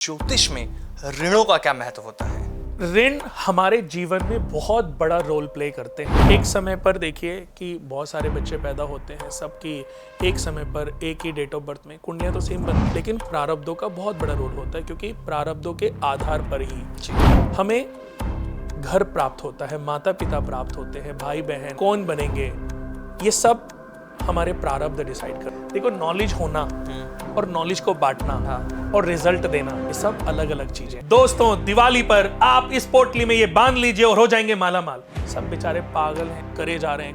ज्योतिष में ऋणों का क्या महत्व होता है? ऋण हमारे जीवन में बहुत बड़ा रोल प्ले करते हैं। एक समय पर देखिए कि बहुत सारे बच्चे पैदा होते हैं, सबकी एक समय पर एक ही डेट ऑफ बर्थ में कुंडलियां तो सेम बनती, लेकिन प्रारब्धों का बहुत बड़ा रोल होता है, क्योंकि प्रारब्धों के आधार पर ही हमें घर प्राप्त होता है, माता पिता प्राप्त होते हैं, भाई बहन कौन बनेंगे, ये सब हमारे प्रारब्ध डिसाइड कर। देखो, नॉलेज होना और नॉलेज को बांटना और रिजल्ट देना, ये सब अलग अलग चीजें। दोस्तों, दिवाली पर आप इस पोटली में ये बांध लीजिए और हो जाएंगे माला माल। सब बेचारे पागल हैं, करे जा रहे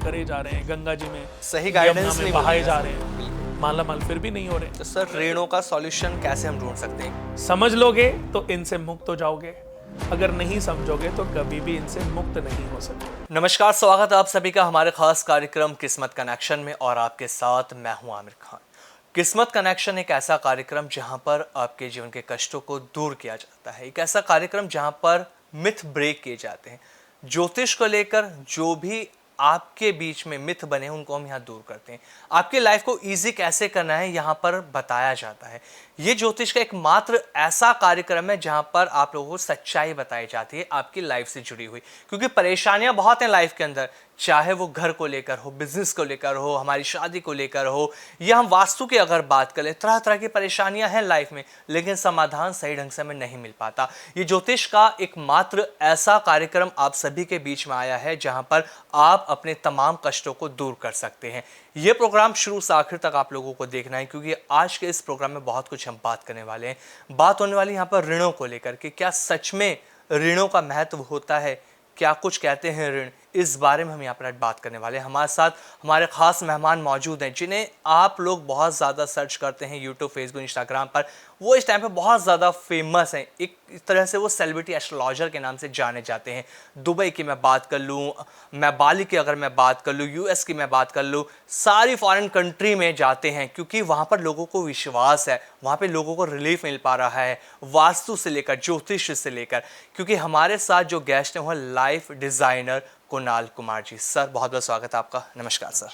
हैं गंगा जी में, सही गाइडेंस नहीं बहाए जा रहे हैं, माला माल फिर भी नहीं हो रहे। तो सर, ऋणों का सॉल्यूशन कैसे हम ढूंढ सकते हैं? समझ लोगे तो इनसे मुक्त हो जाओगे, अगर नहीं समझोगे तो कभी भी इनसे मुक्त नहीं हो सकते। नमस्कार, स्वागत है आप सभी का हमारे खास कार्यक्रम किस्मत कनेक्शन में और आपके साथ मैं हूं आमिर खान। किस्मत कनेक्शन एक ऐसा कार्यक्रम जहां पर आपके जीवन के कष्टों को दूर किया जाता है, एक ऐसा कार्यक्रम जहां पर मिथ ब्रेक किए जाते हैं। ज्योतिष को लेकर जो भी आपके बीच में मिथ बने उनको हम यहाँ दूर करते हैं। आपकी लाइफ को इजी कैसे करना है यहाँ पर बताया जाता है। ये ज्योतिष का एकमात्र ऐसा कार्यक्रम है जहाँ पर आप लोगों को सच्चाई बताई जाती है आपकी लाइफ से जुड़ी हुई, क्योंकि परेशानियाँ बहुत हैं लाइफ के अंदर, चाहे वो घर को लेकर हो, बिजनेस को लेकर हो, हमारी शादी को लेकर हो, या हम वास्तु की अगर बात करें, तरह तरह की परेशानियां हैं लाइफ में, लेकिन समाधान सही ढंग से हमें नहीं मिल पाता। ये ज्योतिष का एकमात्र ऐसा कार्यक्रम आप सभी के बीच में आया है जहां पर आप अपने तमाम कष्टों को दूर कर सकते हैं। ये प्रोग्राम शुरू से आखिर तक आप लोगों को देखना है, क्योंकि आज के इस प्रोग्राम में बहुत कुछ हम बात करने वाले हैं। बात होने वाली यहाँ पर ऋणों को लेकर कि क्या सच में ऋणों का महत्व होता है, क्या कुछ कहते हैं ऋण, इस बारे में हम यहाँ पर आज बात करने वाले हैं। हमारे साथ हमारे खास मेहमान मौजूद हैं जिन्हें आप लोग बहुत ज़्यादा सर्च करते हैं यूट्यूब, फेसबुक, इंस्टाग्राम पर। वो इस टाइम पे बहुत ज़्यादा फेमस हैं, एक तरह से वो सेलिब्रिटी एस्ट्रोलॉजर के नाम से जाने जाते हैं। दुबई की मैं बात कर लूँ, मैं बाली की अगर मैं बात कर लूँ, यूएस की मैं बात कर लूँ, सारी फॉरेन कंट्री में जाते हैं, क्योंकि वहाँ पर लोगों को विश्वास है, वहाँ पर लोगों को रिलीफ मिल पा रहा है, वास्तु से लेकर ज्योतिष से लेकर। क्योंकि हमारे साथ जो गेस्ट हैं वो life designer Kunal Kumar ji. Sir, बहुत बहुत स्वागत है आपका। नमस्कार सर।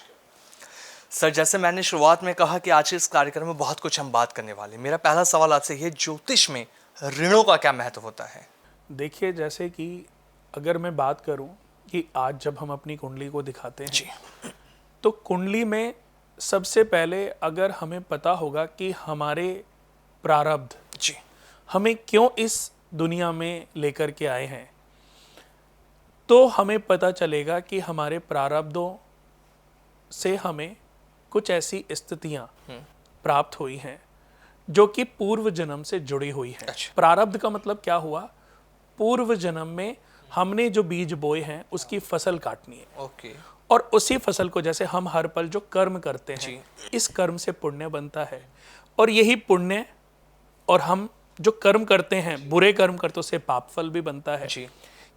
सर, जैसे मैंने शुरुआत में कहा कि आज के इस कार्यक्रम में बहुत कुछ हम बात करने वाले हैं। मेरा पहला सवाल आपसे ये, ज्योतिष में ऋणों का क्या महत्व होता है? देखिए, जैसे कि अगर मैं बात करूं कि आज जब हम अपनी कुंडली को दिखाते हैं जी, तो कुंडली में सबसे पहले अगर हमें पता होगा कि हमारे प्रारब्ध जी, हमें क्यों इस दुनिया में लेकर के आए हैं, तो हमें पता चलेगा कि हमारे प्रारब्धों से हमें कुछ ऐसी स्थितियां प्राप्त हुई हैं जो कि पूर्व जन्म से जुड़ी हुई हैं। अच्छा। प्रारब्ध का मतलब क्या हुआ? पूर्व जन्म में हमने जो बीज बोए हैं उसकी फसल काटनी है। ओके। और उसी फसल को, जैसे हम हर पल जो कर्म करते हैं, जी। इस कर्म से पुण्य बनता है, और यही पुण्य, और हम जो कर्म करते हैं, बुरे कर्म करते उससे पाप फल भी बनता है। जी।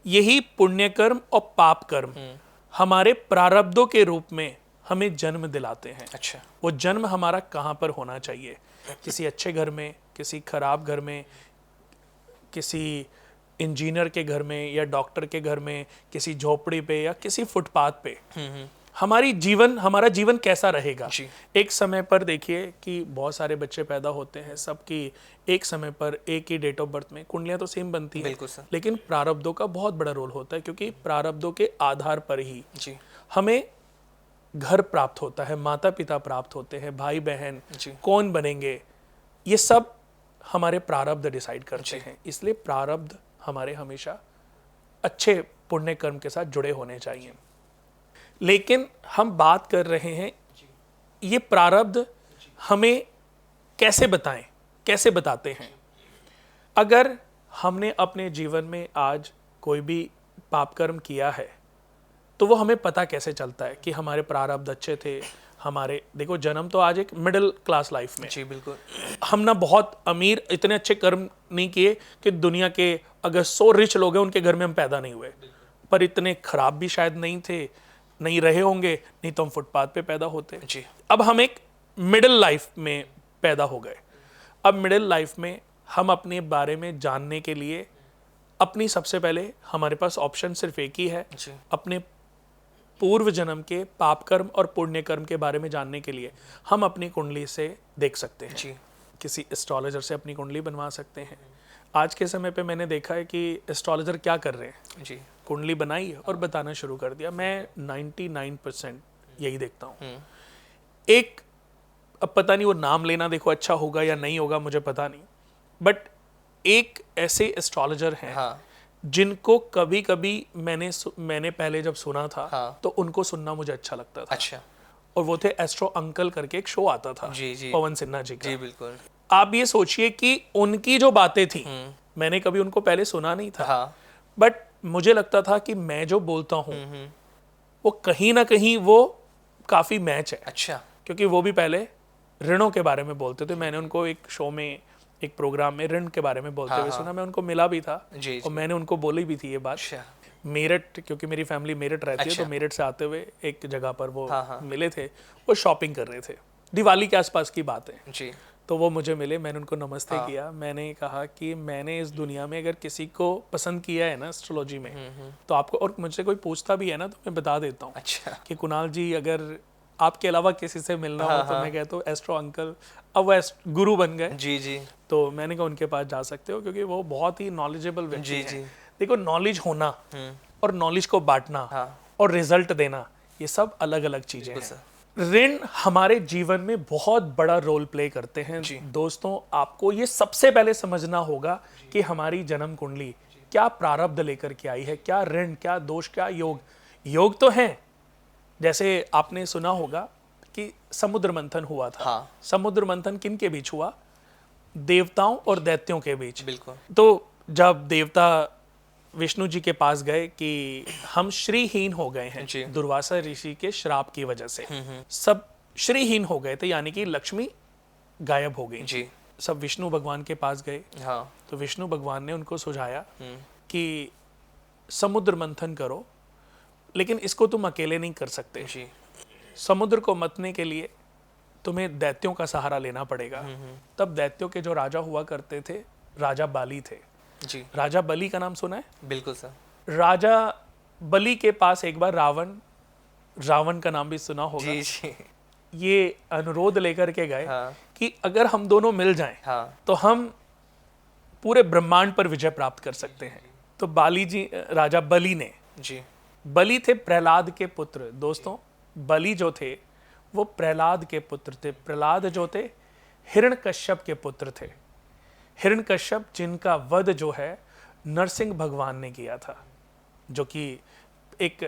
यही पुण्य कर्म और पाप कर्म हमारे प्रारब्धों के रूप में हमें जन्म दिलाते हैं। अच्छा। वो जन्म हमारा कहाँ पर होना चाहिए? किसी अच्छे घर में, किसी खराब घर में, किसी इंजीनियर के घर में या डॉक्टर के घर में, किसी झोपड़ी पे या किसी फुटपाथ पे। हमारा जीवन कैसा रहेगा? जी। एक समय पर देखिए कि बहुत सारे बच्चे पैदा होते हैं, सबकी एक समय पर एक ही डेट ऑफ बर्थ में कुंडलियां तो सेम बनती हैं, बिल्कुल सर। लेकिन प्रारब्धों का बहुत बड़ा रोल होता है, क्योंकि प्रारब्धों के आधार पर ही जी। हमें घर प्राप्त होता है, माता पिता प्राप्त होते हैं, भाई बहन जी। कौन बनेंगे, ये सब हमारे प्रारब्ध डिसाइड करते हैं। इसलिए प्रारब्ध हमारे हमेशा अच्छे पुण्य कर्म के साथ जुड़े होने चाहिए। लेकिन हम बात कर रहे हैं ये प्रारब्ध हमें कैसे बताएं, कैसे बताते हैं? अगर हमने अपने जीवन में आज कोई भी पाप कर्म किया है तो वो हमें पता कैसे चलता है कि हमारे प्रारब्ध अच्छे थे? हमारे, देखो, जन्म तो आज एक मिडिल क्लास लाइफ में। जी, बिल्कुल। हम ना बहुत अमीर, इतने अच्छे कर्म नहीं किए कि दुनिया के अगर 100 रिच लोग हैं उनके घर में हम पैदा नहीं हुए, पर इतने खराब भी शायद नहीं थे, नहीं रहे होंगे, नहीं तो हम फुटपाथ पे पैदा होते। जी। अब हम एक मिडिल लाइफ में पैदा हो गए। अब मिडिल लाइफ में हम अपने बारे में जानने के लिए अपनी, सबसे पहले हमारे पास ऑप्शन सिर्फ एक ही है, जी। अपने पूर्व जन्म के पाप कर्म और पुण्य कर्म के बारे में जानने के लिए हम अपनी कुंडली से देख सकते हैं। जी। किसी एस्ट्रोलॉजर से अपनी कुंडली बनवा सकते हैं, आज के समय पे मैंने देखा है कि एस्ट्रोलॉजर क्या कर रहे हैं, जी। कुंडली बनाई और बताना शुरू कर दिया। मैं 99% यही देखता हूँ। एक, अब पता नहीं वो नाम लेना देखो अच्छा होगा या नहीं होगा, मुझे पता नहीं, बट एक ऐसे एस्ट्रोलॉजर हैं हाँ। जिनको कभी कभी मैंने पहले जब सुना था हाँ। तो उनको सुनना मुझे अच्छा लगता था। अच्छा। और वो थे एस्ट्रो अंकल करके, एक शो आता था जी जी पवन सिन्हा जी का। जी बिल्कुल। आप ये सोचिए कि उनकी जो बातें थी, मैंने कभी उनको पहले सुना नहीं था, हाँ। बट मुझे लगता था कि मैं जो बोलता हूँ वो कहीं ना कहीं वो काफी मैच है। अच्छा। क्योंकि वो भी पहले ऋणों के बारे में बोलते थे। मैंने उनको एक शो में, एक प्रोग्राम में ऋण के बारे में बोलते हुए सुना। मैं उनको मिला भी था जी और मैंने उनको बोली भी थी ये बात। अच्छा। मेरठ, क्योंकि मेरी फैमिली मेरठ रहती है, तो मेरठ से आते हुए एक जगह पर वो मिले थे। वो शॉपिंग कर रहे थे, दिवाली के आसपास की बात है। जी। तो वो मुझे मिले, मैंने उनको नमस्ते किया। मैंने कहा कि मैंने इस दुनिया में अगर किसी को पसंद किया है ना एस्ट्रोलॉजी में, तो आपको, और मुझसे कोई पूछता भी है ना तो मैं बता देता हूँ अच्छा। कि कुणाल जी अगर आपके अलावा किसी से मिलना हो तो मैं कहता हूँ एस्ट्रो अंकल, अब वो गुरु बन गए। जी जी तो मैंने कहा उनके पास जा सकते हो, क्योंकि वो बहुत ही नॉलेजेबल व्यक्ति जी हैं। जी देखो, नॉलेज होना और नॉलेज को बांटना और रिजल्ट देना, ये सब अलग अलग चीजें हैं। ऋण हमारे जीवन में बहुत बड़ा रोल प्ले करते हैं। दोस्तों, आपको ये सबसे पहले समझना होगा कि हमारी जन्म कुंडली क्या प्रारब्ध लेकर के आई है, क्या ऋण, क्या दोष, क्या योग। योग तो है, जैसे आपने सुना होगा कि समुद्र मंथन हुआ था। हाँ। समुद्र मंथन किन के बीच हुआ? देवताओं और दैत्यों के बीच। बिल्कुल। तो जब देवता विष्णु जी के पास गए कि हम श्रीहीन हो गए हैं दुर्वासा ऋषि के श्राप की वजह से, सब श्रीहीन हो गए थे, यानी कि लक्ष्मी गायब हो गई जी। सब विष्णु भगवान के पास गए। हाँ। तो विष्णु भगवान ने उनको सुझाया कि समुद्र मंथन करो, लेकिन इसको तुम अकेले नहीं कर सकते। जी। समुद्र को मतने के लिए तुम्हें दैत्यों का सहारा लेना पड़ेगा। तब दैत्यों के जो राजा हुआ करते थे, राजा बाली थे। जी। राजा बलि का नाम सुना है? बिल्कुल सर। राजा बलि के पास एक बार रावण का नाम भी सुना होगा। जी जी। ये अनुरोध लेकर के गए हाँ। कि अगर हम दोनों मिल जाएं हाँ। तो हम पूरे ब्रह्मांड पर विजय प्राप्त कर सकते हैं। तो बाली जी, राजा बलि ने, जी। बलि थे प्रहलाद के पुत्र। दोस्तों, बलि जो थे वो प्रहलाद के पुत्र थे। प्रहलाद जो थे हिरण्यकश्यप के पुत्र थे। हिरण्यकश्यप जिनका वध जो है नरसिंह भगवान ने किया था, जो कि एक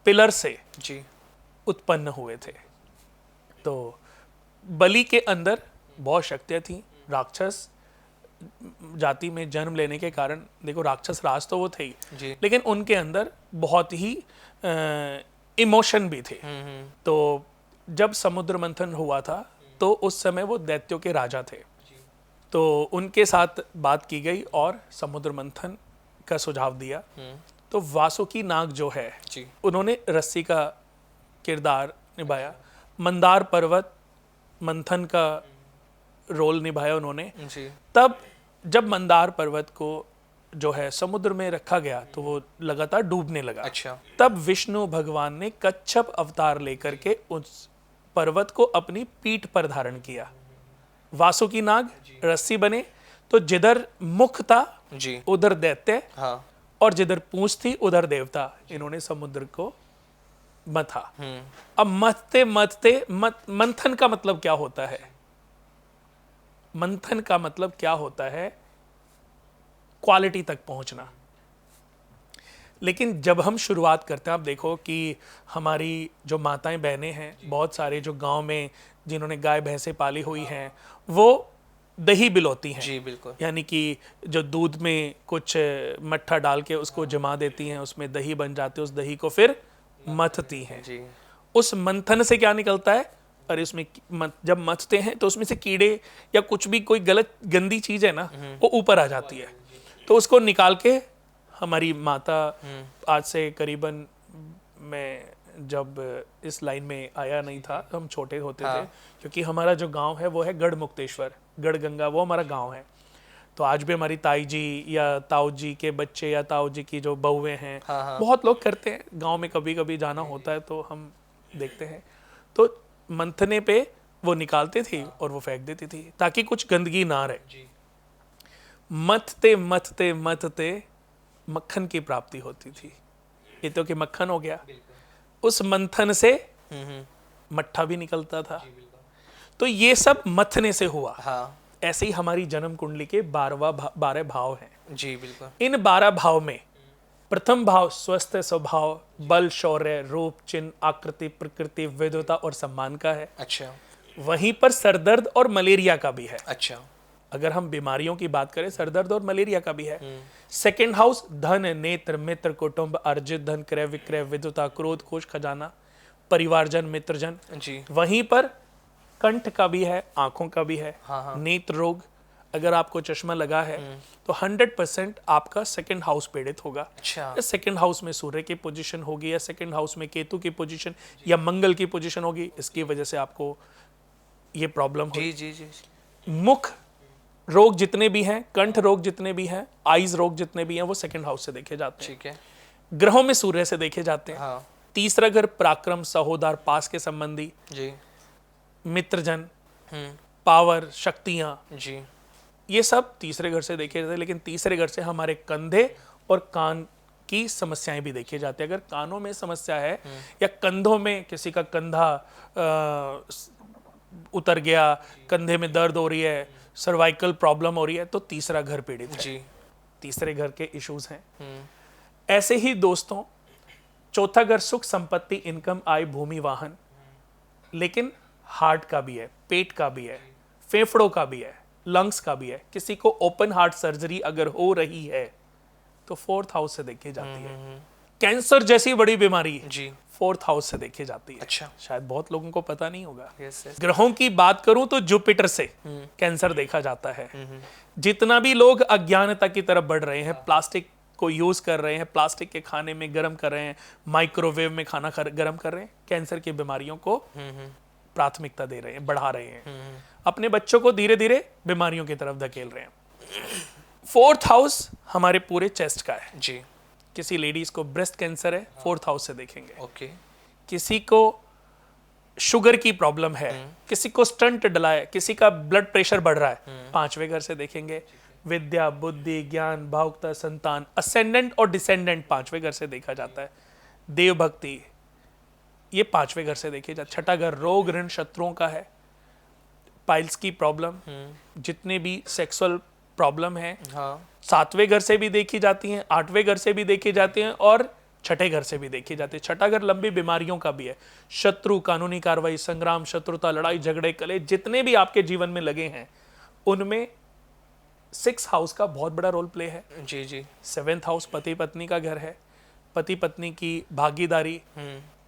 पिलर से जी। उत्पन्न हुए थे। तो बलि के अंदर बहुत शक्तियां थी। राक्षस जाति में जन्म लेने के कारण, देखो राक्षस राज तो वो थे ही, लेकिन उनके अंदर बहुत ही इमोशन भी थे। तो जब समुद्र मंथन हुआ था तो उस समय वो दैत्यों के राजा थे। तो उनके साथ बात की गई और समुद्र मंथन का सुझाव दिया। तो वासुकी नाग जो है, उन्होंने रस्सी का किरदार निभाया। मंदार पर्वत मंथन का रोल निभाया उन्होंने। तब जब मंदार पर्वत को जो है समुद्र में रखा गया तो वो लगातार डूबने लगा। अच्छा। तब विष्णु भगवान ने कच्छप अवतार लेकर के उस पर्वत को अपनी पीठ पर धारण किया। वासुकी नाग रस्सी बने, तो जिधर मुख था उधर दैत्य, और जिधर पूंछ थी उधर देवता। इन्होंने समुद्र को मथा। अब मथते मथते मंथन का मतलब क्या होता है? मंथन का मतलब क्या होता है? क्वालिटी तक पहुंचना। लेकिन जब हम शुरुआत करते हैं, आप देखो कि हमारी जो माताएं बहनें हैं, बहुत सारे जो गांव में जिन्होंने गाय भैंसे पाली हुई हैं, वो दही बिलोती हैं। जी बिल्कुल। यानी कि जो दूध में कुछ मट्ठा डाल के उसको जमा देती हैं, उसमें दही बन जाती है, उस दही को फिर मथती हैं। जी। उस मंथन से क्या निकलता है? अरे उसमें जब मथते हैं तो उसमें से कीड़े या कुछ भी कोई गलत गंदी चीज है ना, वो ऊपर आ जाती है। तो उसको निकाल के हमारी माता, आज से करीबन, मैं जब इस लाइन में आया नहीं था, हम छोटे होते थे, क्योंकि हमारा जो गांव है वो है गढ़ मुक्तेश्वर, गढ़ गंगा, वो हमारा गांव है। तो आज भी हमारी ताई जी या ताऊ जी के बच्चे या ताऊ जी की जो बहुएं हैं, बहुत लोग करते हैं। गांव में कभी कभी जाना होता है तो हम देखते हैं। तो मंथने पे वो निकालते थे और वो फेंक देती थी ताकि कुछ गंदगी ना रहे। मथते मथते मथते मक्खन की प्राप्ति होती थी। ये तो कि मक्खन हो गया, उस मंथन से मट्ठा भी निकलता था। तो ये सब मथने से हुआ। हाँ ऐसे ही हमारी जन्म कुंडली के 12 भाव हैं। जी बिल्कुल। इन 12 भाव में प्रथम भाव स्वस्थ स्वभाव, बल, शौर्य, रूप, चिन्ह, आकृति, प्रकृति, विद्वता और सम्मान का है। अच्छा वहीं पर सरदर्द और मलेरिया का भी है। अच्छा। अगर हम बीमारियों की बात करें, सरदर्द और मलेरिया का भी है। सेकंड हाउस धन, नेत्र, मित्र, कुटुंब, अर्जित धन, क्रय विक्रय, विद्वता, क्रोध, कोष, खजाना, परिवारजन, मित्रजन। जी वहीं पर कंठ का भी है, आंखों का भी है। हाँ। नेत्र रोग, अगर आपको चश्मा लगा है तो 100% आपका सेकंड हाउस पीड़ित होगा। अच्छा या सेकंड हाउस में सूर्य की पोजीशन होगी, या सेकंड हाउस में केतु की पोजीशन या मंगल की पोजीशन होगी, इसकी वजह से आपको ये प्रॉब्लम होगी। जी जी जी। मुख रोग जितने भी हैं, कंठ रोग जितने भी हैं, आईज रोग जितने भी हैं, वो सेकंड हाउस से देखे जाते हैं। ठीक है। ग्रहों में सूर्य से देखे जाते हैं। हाँ तीसरा घर पराक्रम, सहोदर, पास के संबंधी, जी। मित्रजन, पावर, शक्तियां, जी ये सब तीसरे घर से देखे जाते हैं। लेकिन तीसरे घर से हमारे कंधे और कान की समस्याएं भी देखी जाती है। अगर कानों में समस्या है या कंधों में किसी का कंधा उतर गया, कंधे में दर्द हो रही है, सर्वाइकल प्रॉब्लम हो रही है, तो तीसरा घर पीड़ित है। जी। तीसरे घर के इश्यूज हैं। ऐसे ही दोस्तों, चौथा घर सुख, संपत्ति, इनकम, आय, भूमि, वाहन, लेकिन हार्ट का भी है, पेट का भी है, फेफड़ों का भी है, लंग्स का भी है। किसी को ओपन हार्ट सर्जरी अगर हो रही है तो फोर्थ हाउस से देखी जाती है। कैंसर जैसी बड़ी बीमारी जी फोर्थ हाउस से देखी जाती है। अच्छा। शायद बहुत लोगों को पता नहीं होगा। Yes yes. ग्रहों की बात करूं तो जुपिटर से कैंसर देखा जाता है। जितना भी लोग अज्ञानता की तरफ बढ़ रहे हैं, प्लास्टिक को यूज कर रहे हैं, प्लास्टिक के खाने में गर्म कर रहे हैं, माइक्रोवेव में खाना गर्म कर रहे हैं, कैंसर की बीमारियों को प्राथमिकता दे रहे हैं, बढ़ा रहे हैं, अपने बच्चों को धीरे धीरे बीमारियों की तरफ धकेल रहे हैं। फोर्थ हाउस हमारे पूरे चेस्ट का है। जी। किसी लेडीज को ब्रेस्ट कैंसर है, फोर्थ हाउस से देखेंगे। ओके। किसी को शुगर की प्रॉब्लम है, किसी को स्टंट डला है, किसी का ब्लड प्रेशर बढ़ रहा है, पांचवें घर से देखेंगे। विद्या, बुद्धि, ज्ञान, भावुकता, संतान, असेंडेंट और डिसेंडेंट पांचवें घर से देखा जाता है। देव भक्ति, ये पांचवें घर से देखे जाते। छठा घर रोग, ऋण, शत्रुओं का है। पाइल्स की प्रॉब्लम, जितने भी सेक्सुअल प्रॉब्लम है, हाँ। सातवें घर से भी देखी जाती हैं, आठवें घर से भी देखी जाती हैं और छठे घर से भी देखी जाती है। छठा घर लंबी बीमारियों का भी है। शत्रु, कानूनी कार्रवाई, संग्राम, शत्रुता, लड़ाई झगड़े, कलह जितने भी आपके जीवन में लगे हैं, उनमें सिक्स हाउस का बहुत बड़ा रोल प्ले है। जी जी। सेवेंथ हाउस पति पत्नी का घर है। पति पत्नी की भागीदारी,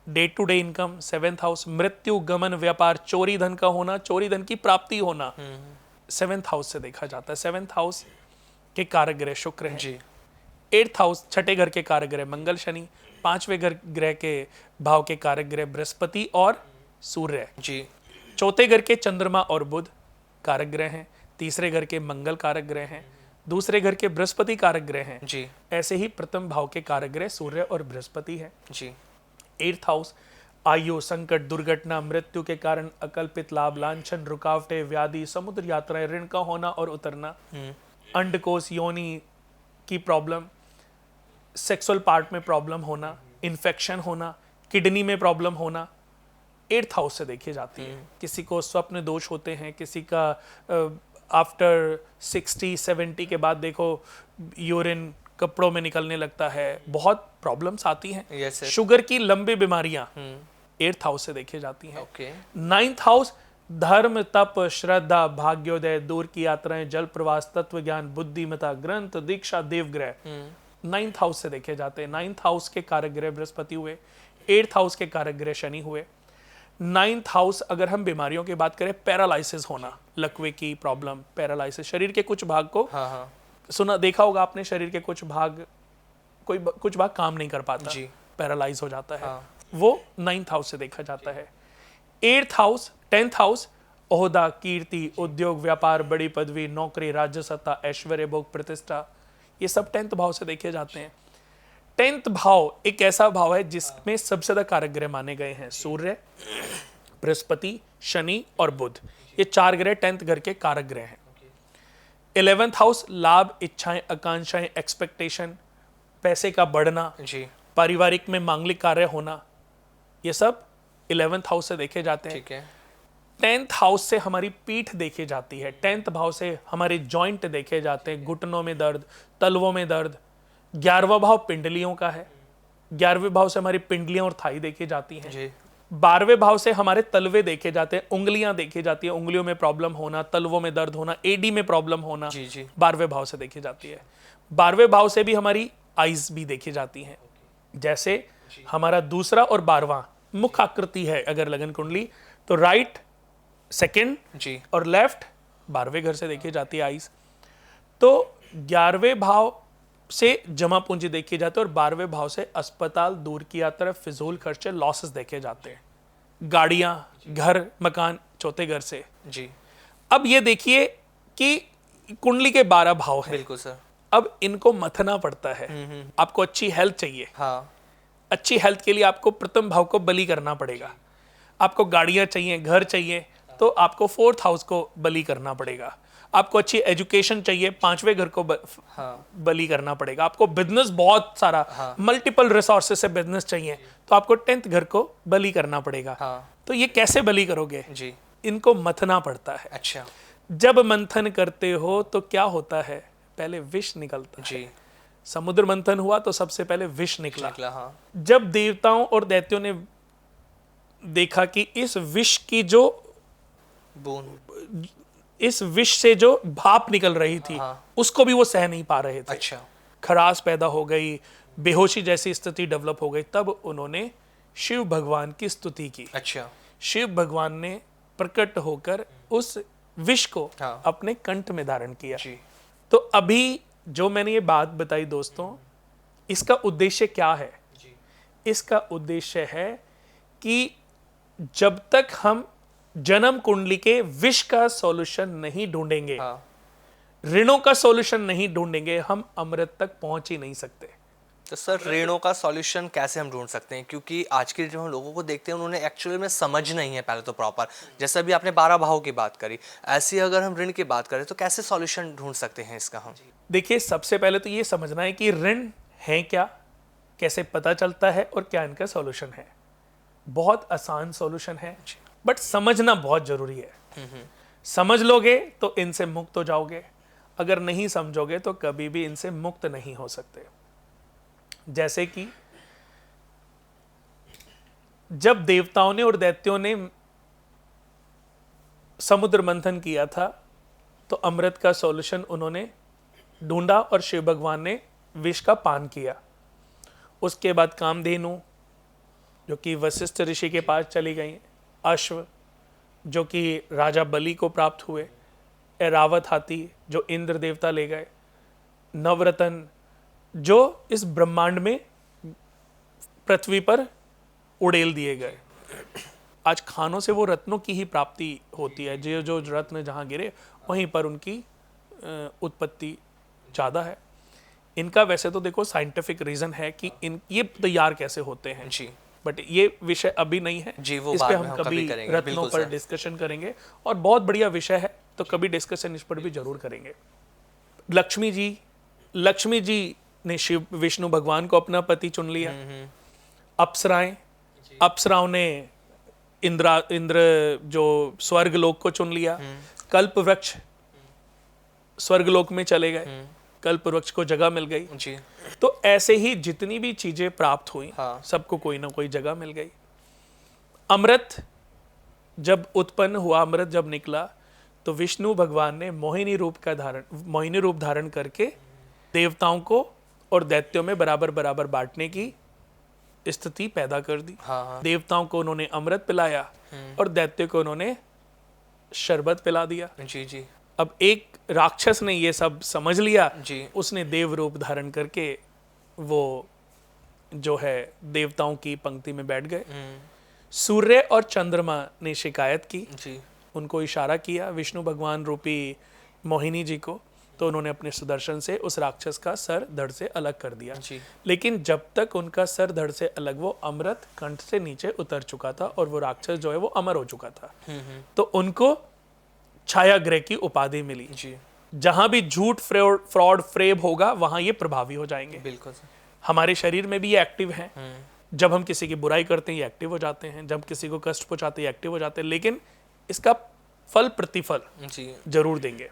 day to day income. Seventh house मृत्यु, गमन, व्यापार, चोरी धन का होना, चोरी धन की प्राप्ति होना, सेवेंथ हाउस से देखा जाता है। सेवेंथ हाउस के कारक ग्रह शुक्र है। जी। एट्थ हाउस छठे घर के कारक ग्रह मंगल, शनि। पांचवें घर ग्रह के भाव के कारक ग्रह बृहस्पति और सूर्य। जी। चौथे घर के चंद्रमा और बुध कारक ग्रह हैं। तीसरे घर के मंगल कारक ग्रह हैं। दूसरे घर के बृहस्पति कारक ग्रह हैं। जी। ऐसे ही प्रथम भाव के कारक ग्रह सूर्य और बृहस्पति हैं। जी। एट्थ हाउस आयु, संकट, दुर्घटना, मृत्यु के कारण अकल्पित लाभ, लांछन, रुकावटें, व्याधि, समुद्र यात्राएं, ऋण का होना और उतरना, अंडकोश, योनि की प्रॉब्लम, सेक्सुअल पार्ट में प्रॉब्लम होना, इन्फेक्शन होना, किडनी में प्रॉब्लम होना, एट्थ हाउस से देखी जाती है। किसी को स्वप्न दोष होते हैं, किसी का आफ्टर 60-70 के बाद देखो यूरिन कपड़ों में निकलने लगता है, बहुत प्रॉब्लम्स आती हैं। Yes, sir. शुगर की लंबी बीमारियां एट्थ हाउस से देखी जाती हैं। ओके। नाइन्थ हाउस धर्म, तप, श्रद्धा, भाग्योदय, दूर की यात्राएं, जल प्रवास, तत्व ज्ञान, बुद्धिमता, ग्रंथ, दीक्षा, देवग्रह, नाइन्थ हाउस से देखे जाते हैं। नाइन्थ हाउस के कारक ग्रह बृहस्पति हुए। एट्थ हाउस के कारक ग्रह शनि हुए। नाइन्थ हाउस अगर हम बीमारियों की बात करें, पैरालाइसिस होना, लकवे की प्रॉब्लम, पैरालाइसिस, शरीर के कुछ भाग को, हाँ हाँ। सुना देखा होगा आपने, शरीर के कुछ भाग कुछ भाग काम नहीं कर पाता, जी। पैरालाइज हो जाता है। हाँ। वो नाइन्थ हाउस से देखा जाता है। एट्थ हाउस, टेंथ हाउस ओहदा, कीर्ति, उद्योग, व्यापार, बड़ी पदवी, नौकरी, राज्य सत्ता, ऐश्वर्य, भोग, प्रतिष्ठा, ये सब टेंथ भाव से देखे जाते हैं। टेंथ भाव एक ऐसा भाव है जिसमें सबसे ज्यादा कारक ग्रह माने गए हैं सूर्य, बृहस्पति, शनि और बुध। ये चार ग्रह टेंथ घर के कारक ग्रह हैं। 11th हाउस लाभ, इच्छाएं, आकांक्षाएं, एक्सपेक्टेशन, पैसे का बढ़ना, जी पारिवारिक में मांगलिक कार्य होना, ये सब 11th हाउस से देखे जाते हैं। ठीक है। 10th हाउस से हमारी पीठ देखी जाती है, 10th भाव से हमारे जॉइंट देखे जाते हैं, घुटनों में दर्द, तलवों में दर्द। 11वां भाव पिंडलियों का है, 11वें भाव से हमारी पिंडलियां और थाई देखी जाती हैं। जी 12वें भाव से हमारे तलवे देखे जाते हैं, उंगलियां देखी जाती है, उंगलियों में प्रॉब्लम होना, तलवों में दर्द होना, एडी में प्रॉब्लम होना, जी जी 12वें भाव से देखी जाती है। 12वें भाव से भी हमारी आईज भी देखी जाती हैं। जैसे हमारा दूसरा और 12वां मुख आकृति है अगर लगन कुंडली, तो राइट सेकंड जी और लेफ्ट 12वें घर से देखी जाती है आईज। तो 11वें भाव से जमा पूंजी देखी जाती है और 12वें भाव से अस्पताल, दूर की यात्रा, फिजूल खर्चे, लॉसेस देखे जाते हैं। गाड़ियां, घर, मकान चौथे घर से। जी अब ये देखिए कि कुंडली के 12 भाव हैं। बिल्कुल सर। अब इनको मथना पड़ता है। आपको अच्छी हेल्थ चाहिए, हाँ अच्छी हेल्थ के लिए आपको प्रथम भाव को बलि करना पड़ेगा। आपको गाड़ियां चाहिए, घर चाहिए, तो आपको 4th हाउस को बलि करना पड़ेगा। आपको अच्छी एजुकेशन चाहिए, 5वें घर को हाँ बलि करना पड़ेगा। आपको बिजनेस बहुत सारा, मल्टीपल रिसोर्सेज से बिजनेस चाहिए, तो आपको 10th घर को बलि करना पड़ेगा। हाँ तो ये कैसे बलि करोगे? जी इनको मथना पड़ता है। अच्छा जब मंथन करते हो तो क्या होता है? पहले विष निकलता है। जी समुद्र मंथन हुआ तो सबसे पहले विष निकला। हाँ जब देवताओं और दैत्यों ने देखा कि इस विष की जो, बूंद, इस विष से जो भाप निकल रही थी, उसको भी वो सह नहीं पा रहे थे। अच्छा खराश पैदा हो गई, बेहोशी जैसी स्थिति डेवलप हो गई। तब उन्होंने शिव भगवान की स्तुति की। अच्छा शिव भगवान ने प्रकट होकर उस विष को अपने कंठ में धारण किया। जी तो अभी जो मैंने ये बात बताई दोस्तों, इसका उद्देश्य क्या है? इसका उद्देश्य है कि जब तक हम जन्म कुंडली के विष का सॉल्यूशन नहीं ढूंढेंगे, ऋणों का सॉल्यूशन नहीं ढूंढेंगे, हम अमृत तक पहुंच ही नहीं सकते। तो सर ऋणों का सॉल्यूशन कैसे हम ढूंढ सकते हैं? क्योंकि आज के जो हम लोगों को देखते हैं उन्होंने एक्चुअली में समझ नहीं है पहले तो प्रॉपर। जैसे अभी आपने 12 भाव की बात करी, ऐसी अगर हम ऋण की बात करें तो कैसे सॉल्यूशन ढूंढ सकते हैं इसका हम? देखिए, सबसे पहले तो ये समझना है कि ऋण है क्या, कैसे पता चलता है और क्या इनका सॉल्यूशन है। बहुत आसान सॉल्यूशन है, बट समझना बहुत जरूरी है। समझ लोगे तो इनसे मुक्त हो जाओगे, अगर नहीं समझोगे तो कभी भी इनसे मुक्त नहीं हो सकते। जैसे कि जब देवताओं ने और दैत्यों ने समुद्र मंथन किया था तो अमृत का सॉल्यूशन उन्होंने ढूंढा और शिव भगवान ने विष का पान किया। उसके बाद कामधेनु जो कि वशिष्ठ ऋषि के पास चली गई, अश्व जो कि राजा बलि को प्राप्त हुए, ऐरावत हाथी जो इंद्र देवता ले गए, नवरत्न जो इस ब्रह्मांड में पृथ्वी पर उड़ेल दिए गए। आज खानों से वो रत्नों की ही प्राप्ति होती है, जो रत्न जहाँ गिरे वहीं पर उनकी उत्पत्ति ज़्यादा है। इनका वैसे तो देखो साइंटिफिक रीज़न है कि ये तैयार कैसे होते हैं जी, बट ये विषय अभी नहीं है जी, वो इस पे हम कभी रत्नों पर डिस्कशन करेंगे और बहुत बढ़िया विषय है, तो कभी डिस्कशन इस पर भी जरूर करेंगे। लक्ष्मी जी ने शिव विष्णु भगवान को अपना पति चुन लिया। अप्सराओं ने इंद्र जो स्वर्गलोक को चुन लिया। कल्प वृक्ष स्वर्गलोक में चले गए, कल्प वृक्ष को जगह मिल गई जी। तो ऐसे ही जितनी भी चीजें प्राप्त हुई, सबको कोई ना कोई जगह मिल गई। अमृत जब उत्पन्न हुआ, अमृत जब निकला, तो विष्णु भगवान ने मोहिनी रूप धारण करके देवताओं को और दैत्यों में बराबर बराबर बांटने की स्थिति पैदा कर दी। देवताओं को उन्होंने अमृत पिलाया और दैत्यों को उन्होंने शरबत पिला दिया जी जी। अब एक राक्षस ने ये सब समझ लिया जी, उसने देव रूप धारण करके वो जो है देवताओं की पंक्ति में बैठ गए। सूर्य और चंद्रमा ने शिकायत की जी, उनको इशारा किया विष्णु भगवान रूपी मोहिनी जी को, तो उन्होंने अपने सुदर्शन से उस राक्षस का सर धड़ से अलग कर दिया जी। लेकिन जब तक उनका सर धड़ से अलग, वो अमृत कंठ से नीचे उतर चुका था और वो राक्षस जो है वो अमर हो चुका था। तो उनको छाया ग्रह की उपाधि मिली जी। जहां भी झूठ फ्रॉड फ्रेब होगा वहां ये प्रभावी हो जाएंगे। बिल्कुल सर। हमारे शरीर में भी ये एक्टिव है। जब हम किसी की बुराई करते हैं ये एक्टिव हो जाते हैं, जब किसी को कष्ट पहुंचाते हैं ये एक्टिव हो जाते हैं, लेकिन इसका फल प्रतिफल जी। जरूर देंगे।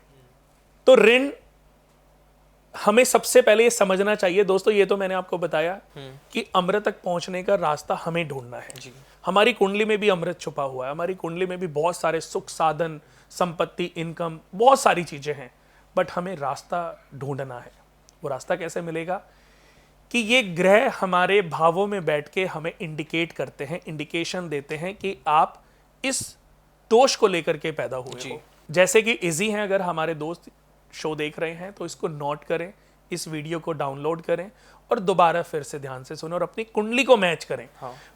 तो ऋण हमें सबसे पहले ये समझना चाहिए दोस्तों, ये तो मैंने आपको बताया कि अमृत तक पहुंचने का रास्ता हमें ढूंढना है। जी। हमारी कुंडली में भी अमृत छुपा हुआ है, हमारी कुंडली में भी बहुत सारे सुख साधन, संपत्ति, इनकम, बहुत सारी चीजें हैं, बट हमें रास्ता ढूंढना है। वो रास्ता कैसे मिलेगा कि ये ग्रह हमारे भावों में बैठ के हमें इंडिकेट करते हैं, इंडिकेशन देते हैं कि आप इस दोष को लेकर के पैदा हुए हो। जैसे कि इजी हैं, अगर हमारे दोस्त शो देख रहे हैं तो इसको नोट करें, इस वीडियो को डाउनलोड करें और दोबारा फिर से ध्यान से सुनें और अपनी कुंडली को मैच करें।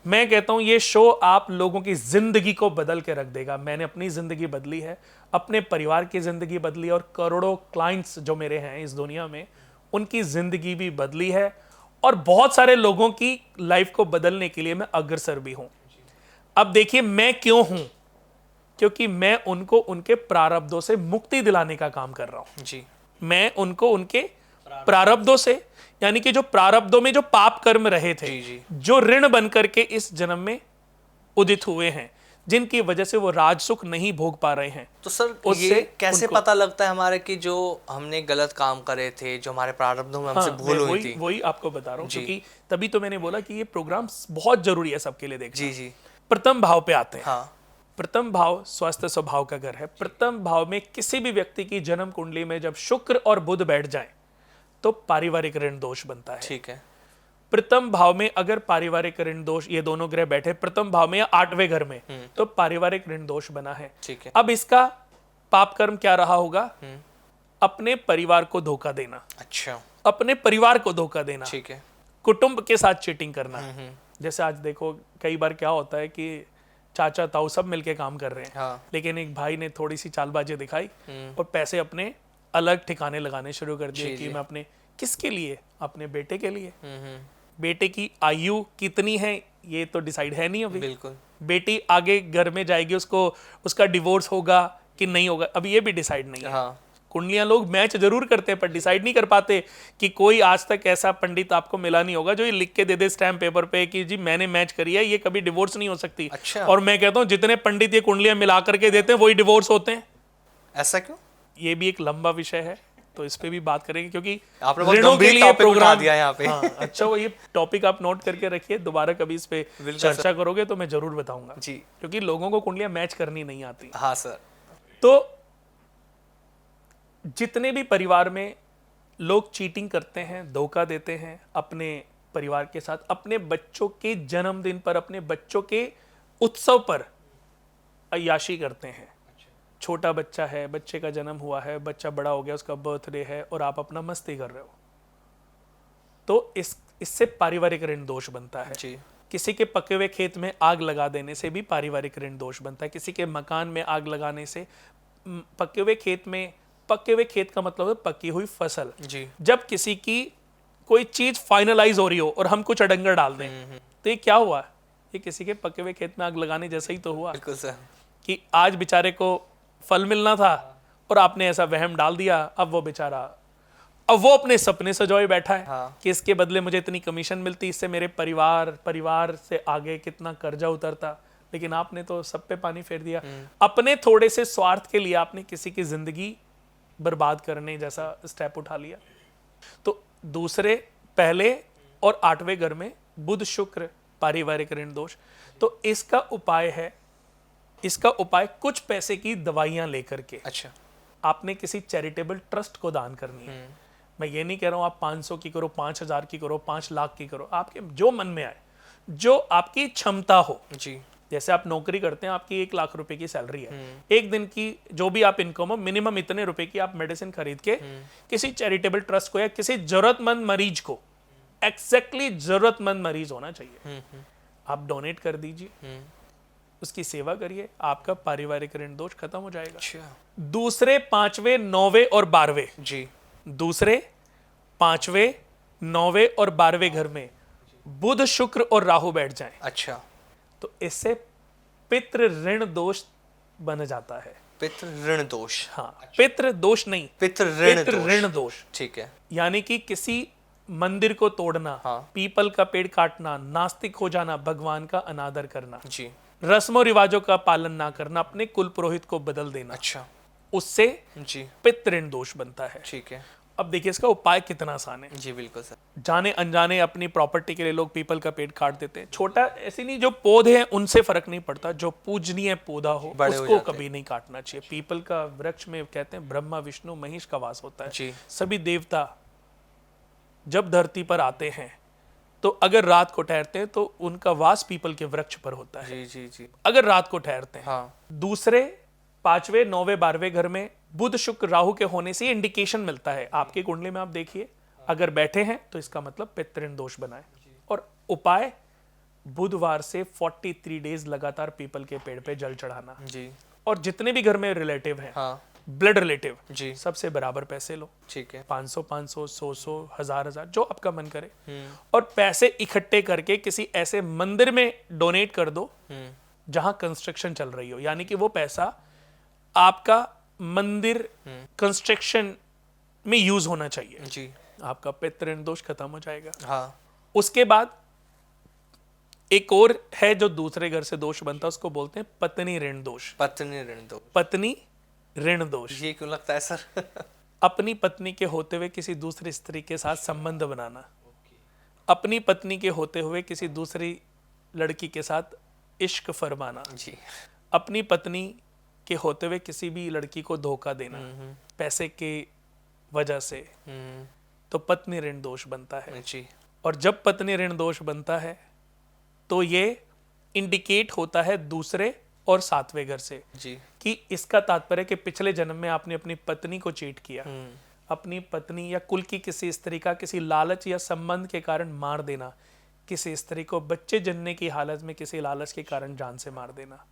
मैं कहता हूं ये शो आप लोगों की जिंदगी को बदल के रख देगा। मैंने अपनी जिंदगी बदली है, अपने परिवार की जिंदगी बदली, और करोड़ों क्लाइंट्स जो मेरे हैं इस दुनिया में उनकी जिंदगी भी बदली है, और बहुत सारे लोगों की लाइफ को बदलने के लिए मैं अग्रसर भी हूं। अब देखिए मैं क्यों हूं, क्योंकि मैं उनको उनके प्रारब्धों से मुक्ति दिलाने का काम कर रहा हूं। जी। मैं उनको उनके प्रारब्धों से, यानी कि जो प्रारब्धों में जो पाप कर्म रहे थे, जी। जो ऋण बन करके इस जन्म में उदित हुए हैं, जिनकी वजह से वो राज सुख नहीं भोग पा रहे हैं। तो सर ये कैसे पता लगता है हमारे कि जो हमने गलत काम करे थे, जो हमारे प्रारब्धों में हमसे भूल हुई थी? वही आपको बता रहा हूँ, क्योंकि तभी तो मैंने बोला कि ये प्रोग्राम बहुत जरूरी है सबके लिए देखना। जी जी। प्रथम भाव पे आते हैं। हाँ। प्रथम भाव स्वस्थ स्वभाव का घर है। प्रथम भाव में किसी भी व्यक्ति की जन्म कुंडली में जब शुक्र और बुध बैठ जाएं तो पारिवारिक ऋण दोष बनता है। ठीक है। प्रथम भाव में अगर पारिवारिक ऋण दोष, ये दोनों ग्रह बैठे प्रथम भाव में या 8वें घर में, तो पारिवारिक ऋण दोष बना है। ठीक है। अब इसका पाप कर्म क्या रहा होगा? अपने परिवार को धोखा देना। अच्छा। अपने परिवार को धोखा देना। ठीक है। कुटुंब के साथ चीटिंग करना। जैसे आज देखो कई बार क्या होता है कि चाचा ताऊ सब मिलके काम कर रहे हैं। हाँ। लेकिन एक भाई ने थोड़ी सी चालबाजी दिखाई और पैसे अपने अलग ठिकाने लगाने शुरू कर दिए कि मैं अपने, किसके लिए? अपने बेटे के लिए। बेटे की आयु कितनी है ये तो डिसाइड है नहीं अभी। बिल्कुल। बेटी आगे घर में जाएगी, उसको उसका डिवोर्स होगा कि नहीं होगा, अभी ये भी डिसाइड नहीं है। हाँ। कुंडलियां लोग मैच जरूर करते हैं पर डिसाइड नहीं कर पाते कि कोई आज तक ऐसा पंडित आपको मिला नहीं होगा जो ये लिख के दे दे स्टैम्प पेपर पे कि जी मैंने मैच करी है, ये कभी डिवोर्स नहीं हो सकती। अच्छा। और मैं कहता हूं जितने पंडित ये कुंडलियां मिला करके देते हैं वही डिवोर्स होते हैं। ऐसा क्यों? ये भी एक लंबा विषय है, तो इस पे भी बात करेंगे, क्योंकि आपने बहुत गंभीर टॉपिक उठा दिया यहाँ पे। हाँ, अच्छा वो ये टॉपिक आप नोट करके रखिए, दोबारा कभी इस पे चर्चा करोगे तो मैं जरूर बताऊंगा जी, क्योंकि लोगों को कुंडलियां मैच करनी नहीं आती। हाँ सर। तो जितने भी परिवार में लोग चीटिंग करते हैं, धोखा देते हैं अपने परिवार के साथ, अपने बच्चों के जन्मदिन पर, अपने बच्चों के उत्सव पर अय्याशी करते हैं। छोटा बच्चा है, बच्चे का जन्म हुआ है, बच्चा बड़ा हो गया, उसका बर्थडे है और आप अपना मस्ती कर रहे हो, तो इससे पारिवारिक ऋण दोष बनता है। जी। किसी के पके हुए खेत में आग लगा देने से भी पारिवारिक ऋण दोष बनता है। किसी के मकान में आग लगाने से, पके हुए खेत का मतलब है पकी हुई फसल। जी। जब किसी की कोई चीज फाइनलाइज हो रही हो और हम कुछ अडंगर डाल दें तो ये क्या हुआ? ये किसी के पके हुए खेत में आग लगाने जैसा ही तो हुआ। बिल्कुल सर। कि आज बेचारे को फल मिलना था और आपने ऐसा वहम डाल दिया, अब वो अपने सपने सजोए बैठा है। हाँ। कि इसके बदले मुझे इतनी कमीशन मिलती, इससे मेरे परिवार से आगे कितना कर्जा उतरता, लेकिन आपने तो सब पे पानी फेर दिया। अपने थोड़े से स्वार्थ के लिए आपने किसी की जिंदगी बर्बाद करने जैसा स्टेप उठा लिया। तो दूसरे, पहले और 8वें घर में बुध शुक्र पारिवारिक ऋण दोष। तो इसका उपाय कुछ पैसे की दवाइयां लेकर के। अच्छा। आपने किसी चैरिटेबल ट्रस्ट को दान करनी है। मैं ये नहीं कह रहा हूं आप 500 की करो, 5000 की करो, 5 लाख की करो, आपके जो मन में आए, जो आपकी क्षमता हो। जी। जैसे आप नौकरी करते हैं, आपकी 1 लाख रुपए की सैलरी है, एक दिन की जो भी आप इनकम हो, मिनिमम इतने रुपए की आप मेडिसिन खरीद के किसी चैरिटेबल ट्रस्ट को या किसी जरूरतमंद मरीज को, एग्जैक्टली जरूरतमंद मरीज होना चाहिए, आप डोनेट कर दीजिए, उसकी सेवा करिए, आपका पारिवारिक ऋण दोष खत्म हो जाएगा। अच्छा। दूसरे, 5वें, 9वें और 12वें, जी, दूसरे, 5वें, 9वें और 12वें घर में बुध शुक्र और राहु बैठ जाएं, अच्छा, तो इससे पितृ ऋण दोष बन जाता है। पितृ ऋण दोष। हाँ, पितृ दोष नहीं, पितृ ऋण पितृ दोष। ऋण दोष, ठीक है। यानी कि किसी मंदिर को तोड़ना, हाँ। पीपल का पेड़ काटना, नास्तिक हो जाना, भगवान का अनादर करना, जी। रस्मों रिवाजों का पालन ना करना, अपने कुल पुरोहित को बदल देना, अच्छा। उससे जी। पितृ ऋण दोष बनता है। ठीक है। अब देखिए इसका उपाय कितना आसान है। जी बिल्कुल सर। जाने अनजाने अपनी प्रॉपर्टी के लिए लोग पीपल का पेड़ काट देते हैं। छोटा ऐसे नहीं, जो पौधे हैं उनसे फर्क नहीं पड़ता, जो पूजनीय पौधा हो बड़े हो उसको जाते कभी नहीं काटना चाहिए। पीपल का वृक्ष में कहते हैं ब्रह्मा विष्णु महेश का वास होता है। जी। सभी देवता जब धरती पर आते हैं तो अगर रात को ठहरते हैं तो उनका वास पीपल के वृक्ष पर होता है। जी जी जी। अगर रात को ठहरते हैं। हाँ। दूसरे 5वें 9वें 12वें घर में बुध शुक्र राहु के होने से इंडिकेशन मिलता है। आपकी कुंडली में आप देखिए, अगर बैठे हैं तो इसका मतलब पितृ ऋण दोष बना है। और उपाय, बुधवार से 43 डेज लगातार पीपल के पेड़ पे जल चढ़ाना। जी। और जितने भी घर में रिलेटिव हैं, हाँ। ब्लड रिलेटिव, जी। सबसे बराबर पैसे लो। ठीक है। 500 500 100 1000 जो आपका मन करे, और पैसे इकट्ठे करके किसी ऐसे मंदिर में डोनेट कर दो जहां कंस्ट्रक्शन चल रही हो। यानी कि वो पैसा आपका मंदिर कंस्ट्रक्शन में यूज होना चाहिए। जी। आपका पितृ ऋण दोष खत्म हो जाएगा। हाँ। उसके बाद एक और है जो दूसरे घर से दोष बनता है, उसको बोलते हैं पत्नी ऋण दोष। पत्नी ऋण दोष। पत्नी ऋण दोष, ये क्यों लगता है सर? अपनी पत्नी के होते हुए किसी दूसरी स्त्री के साथ संबंध बनाना, अपनी पत्नी के होते हुए किसी दूसरी लड़की के साथ इश्क फरमाना, जी। अपनी पत्नी के होते हुए किसी भी लड़की को धोखा देना पैसे की वजह से, तो पत्नी ऋण दोष बनता है। जी। और जब पत्नी ऋण दोष बनता है तो ये इंडिकेट होता है दूसरे और 7वें घर से, जी। कि इसका तात्पर्य कि पिछले जन्म में आपने अपनी पत्नी को चीट किया। अपनी पत्नी या कुल की किसी स्त्री का किसी लालच या संबंध के कारण मार देना, किसी स्त्री को बच्चे जन्ने की हालत में किसी लालच के कारण जान से मार देना,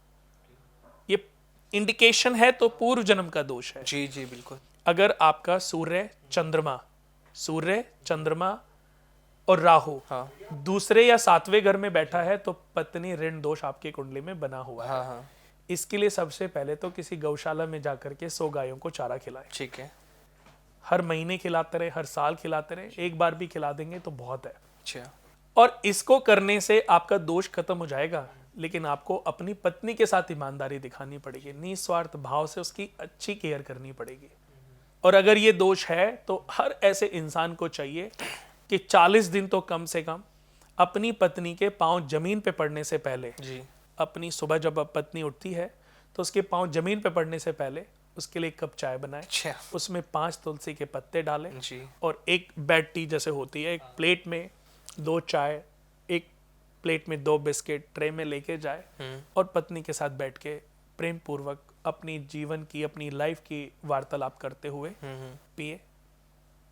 ये इंडिकेशन है, तो पूर्व जन्म का दोष है। जी जी बिल्कुल। अगर आपका सूर्य चंद्रमा और राहु हाँ। दूसरे या 7वें घर में बैठा है तो पत्नी ऋण दोष आपकी कुंडली में बना हुआ है। हाँ हाँ। इसके लिए सबसे पहले तो किसी गौशाला में जाकर के 100 गायों को चारा खिलाएं। ठीक है। हर महीने खिलाते रहे, हर साल खिलाते रहे, एक बार भी खिला देंगे तो बहुत है। अच्छा। और इसको करने से आपका दोष खत्म हो जाएगा, लेकिन आपको अपनी पत्नी के साथ ईमानदारी दिखानी पड़ेगी, निस्वार्थ भाव से उसकी अच्छी केयर करनी पड़ेगी। और अगर ये दोष है तो हर ऐसे इंसान को चाहिए कि 40 दिन तो कम से कम अपनी पत्नी के पांव जमीन पे पड़ने से पहले, जी। अपनी सुबह जब पत्नी उठती है तो उसके पांव जमीन पे पड़ने से पहले उसके लिए एक कप चाय बनाएं, अच्छा। उसमें 5 तुलसी के पत्ते डालें, जी। और एक बेड टी जैसे होती है, एक प्लेट में 2 चाय, एक प्लेट में 2 बिस्किट ट्रे में लेके जाए और पत्नी के साथ बैठ के प्रेम पूर्वक अपनी जीवन की, अपनी लाइफ की वार्तालाप करते हुए पिए।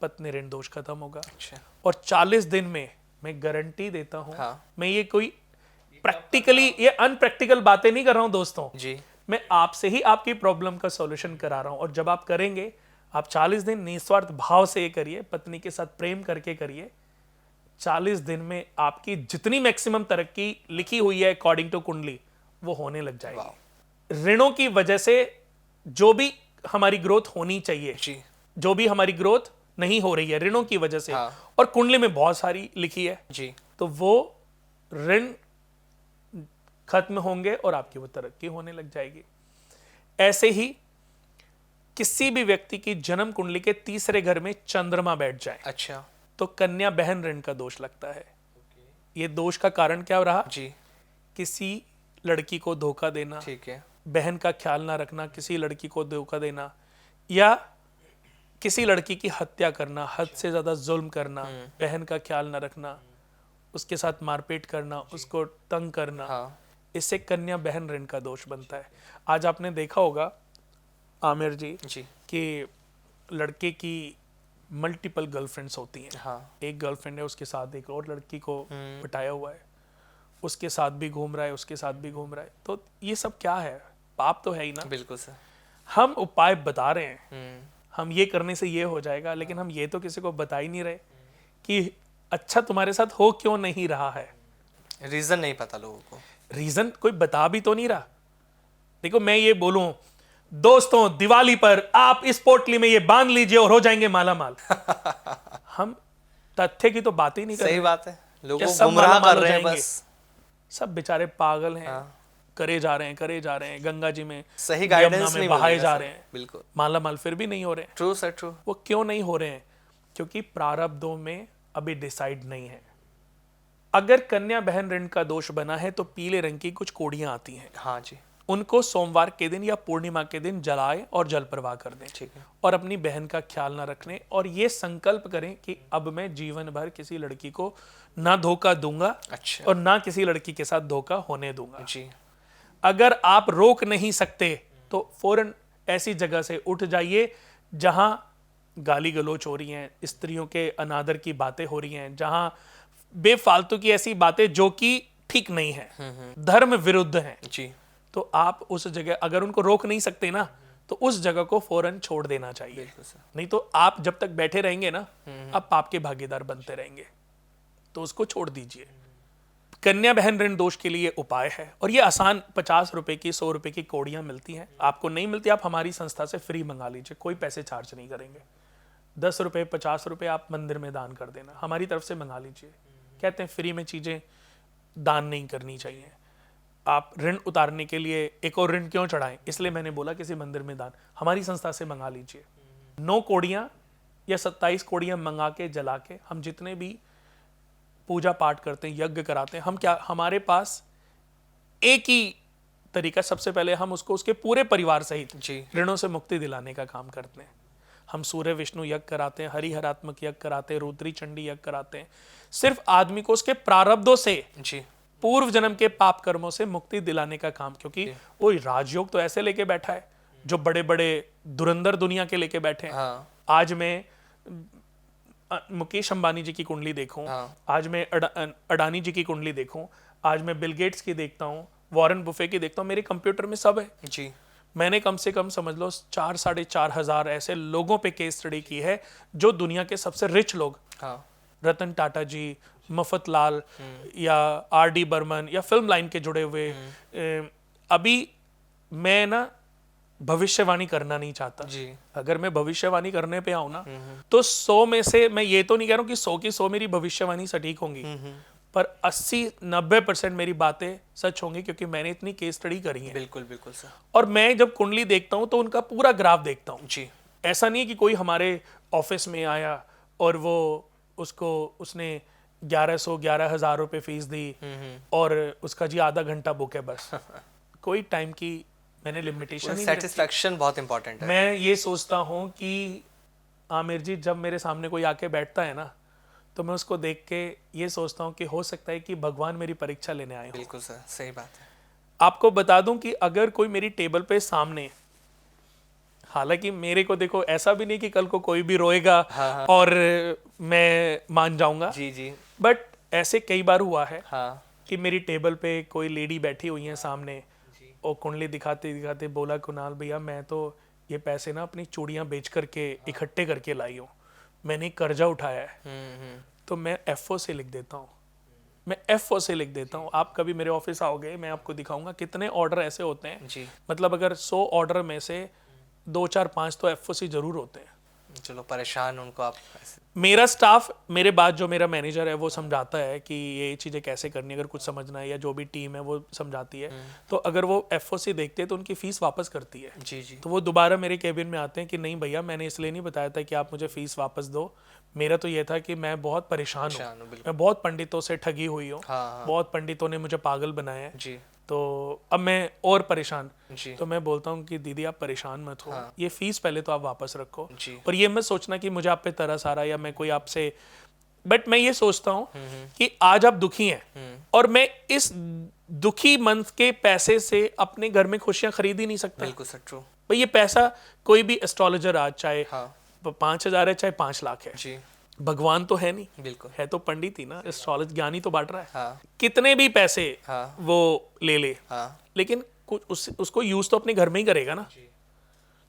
पत्नी ऋण दोष खत्म होगा। अच्छा। और 40 दिन में मैं गारंटी देता हूं, हाँ। मैं ये कोई प्रैक्टिकली, ये अनप्रैक्टिकल बातें नहीं कर रहा हूं दोस्तों, जी। मैं आपसे ही आपकी प्रॉब्लम का सॉल्यूशन करा रहा हूं। और जब आप करेंगे, आप 40 दिन निस्वार्थ भाव से ये करिए, पत्नी के साथ प्रेम करके करिए, 40 दिन में आपकी जितनी मैक्सिमम तरक्की लिखी हुई है अकॉर्डिंग टू कुंडली, वो होने लग जाएगी। ऋणों की वजह से जो भी हमारी ग्रोथ होनी चाहिए, जी। जो भी हमारी ग्रोथ नहीं हो रही है ऋणों की वजह से, हाँ। और कुंडली में बहुत सारी लिखी है, जी। तो वो ऋण खत्म होंगे और आपकी वो तरक्की होने लग जाएगी। ऐसे ही किसी भी व्यक्ति की जन्म कुंडली के 3रे घर में चंद्रमा बैठ जाए, अच्छा। तो कन्या बहन ऋण का दोष लगता है। ये दोष का कारण क्या रहा? जी। किसी लड़की को धोखा देना, ठीक है। बहन का ख्याल ना रखना, किसी लड़की को धोखा देना, या किसी लड़की की हत्या करना, हद से ज्यादा जुल्म करना, बहन का ख्याल ना रखना, उसके साथ मारपीट करना, उसको तंग करना, हाँ। इससे कन्या बहन ऋण का दोष बनता है। आज आपने देखा होगा आमिर जी जी। कि लड़के की मल्टीपल गर्लफ्रेंड्स होती हैं। हाँ। एक गर्लफ्रेंड है, उसके साथ एक और लड़की को पटाया हुआ है, उसके साथ भी घूम रहा है, उसके साथ भी घूम रहा है। तो ये सब क्या है? पाप तो है ही ना। बिल्कुल सर। हम उपाय बता रहे हैं, हम ये करने से ये हो जाएगा, लेकिन हम ये तो किसी को बता ही नहीं रहे कि अच्छा तुम्हारे साथ हो क्यों नहीं रहा है। रीजन नहीं पता लोगों को। रीजन कोई बता भी तो नहीं रहा। देखो मैं ये बोलूं दोस्तों दिवाली पर आप इस पोटली में ये बांध लीजिए और हो जाएंगे माला माल। हम तथ्य की तो बात ही नहीं कर सही रहे। बात है, लोगों क्या को सब गुमराह मालामाल कर हो रहे हैं जाएंगे? बस। सब बेचारे पागल हैं। हाँ। करे जा रहे हैं गंगा जी में, सही यमुना गाइडेंस में नहीं बहाए मिलेगा जा सर, रहे हैं, बिल्कुल माला माल फिर भी नहीं हो रहे हैं। True sir, true. वो क्यों नहीं हो रहे हैं? क्योंकि प्रारब्धों में अभी डिसाइड नहीं है। अगर कन्या बहन ऋण का दोष बना है तो पीले रंग की कुछ कोड़ियां आती हैं, हाँ जी, उनको सोमवार के दिन या पूर्णिमा के दिन जलाएं और जल प्रवाह कर दें। ठीक है। और अपनी बहन का ख्याल ना रखने और ये संकल्प करें कि अब मैं जीवन भर किसी लड़की को ना धोखा दूंगा अच्छा और ना किसी लड़की के साथ धोखा होने दूंगा। जी, अगर आप रोक नहीं सकते तो फौरन ऐसी जगह से उठ जाइए जहां गाली गलौच हो रही हैं, स्त्रियों के अनादर की बातें हो रही हैं, जहां बेफालतू की ऐसी बातें जो कि ठीक नहीं है, धर्म विरुद्ध हैं। जी, तो आप उस जगह, अगर उनको रोक नहीं सकते ना, तो उस जगह को फौरन छोड़ देना चाहिए। बिल्कुल सर। नहीं तो आप जब तक बैठे रहेंगे ना, आप पाप के भागीदार बनते रहेंगे। तो उसको छोड़ दीजिए। कन्या बहन ऋण दोष के लिए उपाय है और ये आसान 50 रुपए की 100 रुपए की कौड़ियां मिलती हैं। आपको नहीं मिलती, आप हमारी संस्था से फ्री मंगा लीजिए, कोई पैसे चार्ज नहीं करेंगे। 10 रुपए 50 रुपए आप मंदिर में दान कर देना, हमारी तरफ से मंगा लीजिए। कहते हैं फ्री में चीजें दान नहीं करनी चाहिए। आप ऋण उतारने के लिए एक और ऋण क्यों चढ़ाएं, इसलिए मैंने बोला किसी मंदिर में दान हमारी संस्था से मंगा लीजिए। 9 कौड़ियां या 27 कौड़ियां मंगा के जला के हम जितने भी पूजा पाठ करते हैं, यज्ञ कराते हैं, हम क्या, हमारे पास एक ही तरीका, सबसे पहले हम उसको उसके पूरे परिवार सहित जी, ऋणों से मुक्ति दिलाने का काम करते हैं। हम सूर्य विष्णु यज्ञ कराते हैं, हरिहरात्मक यज्ञ कराते हैं, रुद्री चंडी यज्ञ कराते हैं। सिर्फ आदमी को उसके प्रारब्धों से, जी, पूर्व जन्म के पाप कर्मों से मुक्ति दिलाने का काम, क्योंकि वो राजयोग तो ऐसे लेके बैठा है जो बड़े बड़े धुरंधर दुनिया के लेके बैठे हैं। हाँ, आज मैं मुकेश अंबानी जी की कुंडली देखूं, हाँ, आज मैं अडानी जी की कुंडली देखूं, आज मैं बिल गेट्स की देखता हूं, वॉरेन बुफे की देखता हूं, मेरे कंप्यूटर में सब है। जी, मैंने कम से कम समझ लो 4-4.5 ऐसे लोगों पे केस स्टडी की है जो दुनिया के सबसे रिच लोग, हाँ, रतन टाटा जी, मफत लाल या आर.डी. बर्मन या फिल्म लाइन के जुड़े हुए। अभी मैं ना भविष्यवाणी करना नहीं चाहता। जी, अगर मैं भविष्यवाणी करने पे आऊं ना, तो 100 में से, मैं ये तो नहीं कह रहा हूं कि 100 की 100 मेरी भविष्यवाणी सटीक होंगी, पर 80-90% मेरी बातें सच होंगी, क्योंकि मैंने इतनी केस स्टडी करी है। बिल्कुल बिल्कुल सर। और मैं जब कुंडली देखता हूं तो उनका पूरा ग्राफ देखता हूं। जी, ऐसा नहीं है कि कोई हमारे ऑफिस में आया और वो उसने 11,000 रुपए फीस दी और उसका जी आधा घंटा बुक है बस। कोई टाइम की मैंने लिमिटेशन नहीं रखी। सेटिस्फैक्शन बहुत इंपॉर्टेंट है। मैं ये सोचता हूँ कि आमिर जी, जब मेरे सामने कोई आके बैठता है ना, तो मैं उसको देख के ये सोचता हूँ कि हो सकता है कि भगवान मेरी परीक्षा लेने आए हो। बिल्कुल सर, सही बात है। आपको बता दूं कि अगर कोई मेरी टेबल पे सामने, हालांकि मेरे को देखो ऐसा भी नहीं कि कल को कोई भी रोएगा और मैं मान जाऊंगा, जी, जी, बट ऐसे कई बार हुआ है हाँ, कि मेरी टेबल पे कोई लेडी बैठी हुई है सामने और कुंडली दिखाते दिखाते बोला, कुणाल भैया मैं तो ये पैसे ना अपनी चूड़ियां बेच करके इकट्ठे करके लाई हूँ, मैंने कर्जा उठाया है। तो मैं एफओ से लिख देता हूँ, मैं एफओ से लिख देता हूँ। आप कभी मेरे ऑफिस आओगे, मैं आपको दिखाऊंगा कितने ऑर्डर ऐसे होते हैं। जी, मतलब अगर 100 ऑर्डर में से 2-4-5 तो एफओ से जरूर होते हैं। चलो परेशान उनको आप ऐसे। मेरा स्टाफ, मेरे बाद जो मेरा मैनेजर है वो समझाता है कि ये चीज़ें कैसे करनी है, अगर कुछ समझना है, या जो भी टीम है वो समझाती है। तो अगर वो एफओसी देखते हैं तो उनकी फीस वापस करती है। जी, जी, तो वो दोबारा मेरे केबिन में आते हैं कि नहीं भैया, मैंने इसलिए नहीं बताया था कि आप मुझे फीस वापस दो, मेरा तो ये था कि मैं बहुत परेशान हूँ, बिल्कुल। मैं बहुत पंडितों से ठगी हुई हूँ, हाँ, बहुत पंडितों ने मुझे पागल बनाया है, जी, तो अब मैं और परेशान। जी, तो मैं बोलता हूँ कि दीदी आप परेशान मत हो, ये फीस पहले तो आप वापस रखो, जी, और ये मत सोचना कि मुझे आप पे तरस आ रहा है या मैं कोई आपसे, बट मैं ये सोचता हूँ कि आज आप दुखी हैं और मैं इस दुखी मन के पैसे से अपने घर में खुशियां खरीद ही नहीं सकता। बिल्कुल सर, ट्रू। भाई ये पैसा कोई भी एस्ट्रोलॉजर आज चाहे हाँ, 5,000 है चाहे 5 लाख है, जी, भगवान तो है नहीं, बिल्कुल, है तो पंडित ही ना, एस्ट्रोलॉजी ज्ञानी तो बांट रहा है। हाँ, कितने भी पैसे हाँ, वो ले ले, हाँ, लेकिन कुछ उसको यूज तो अपने घर में ही करेगा ना।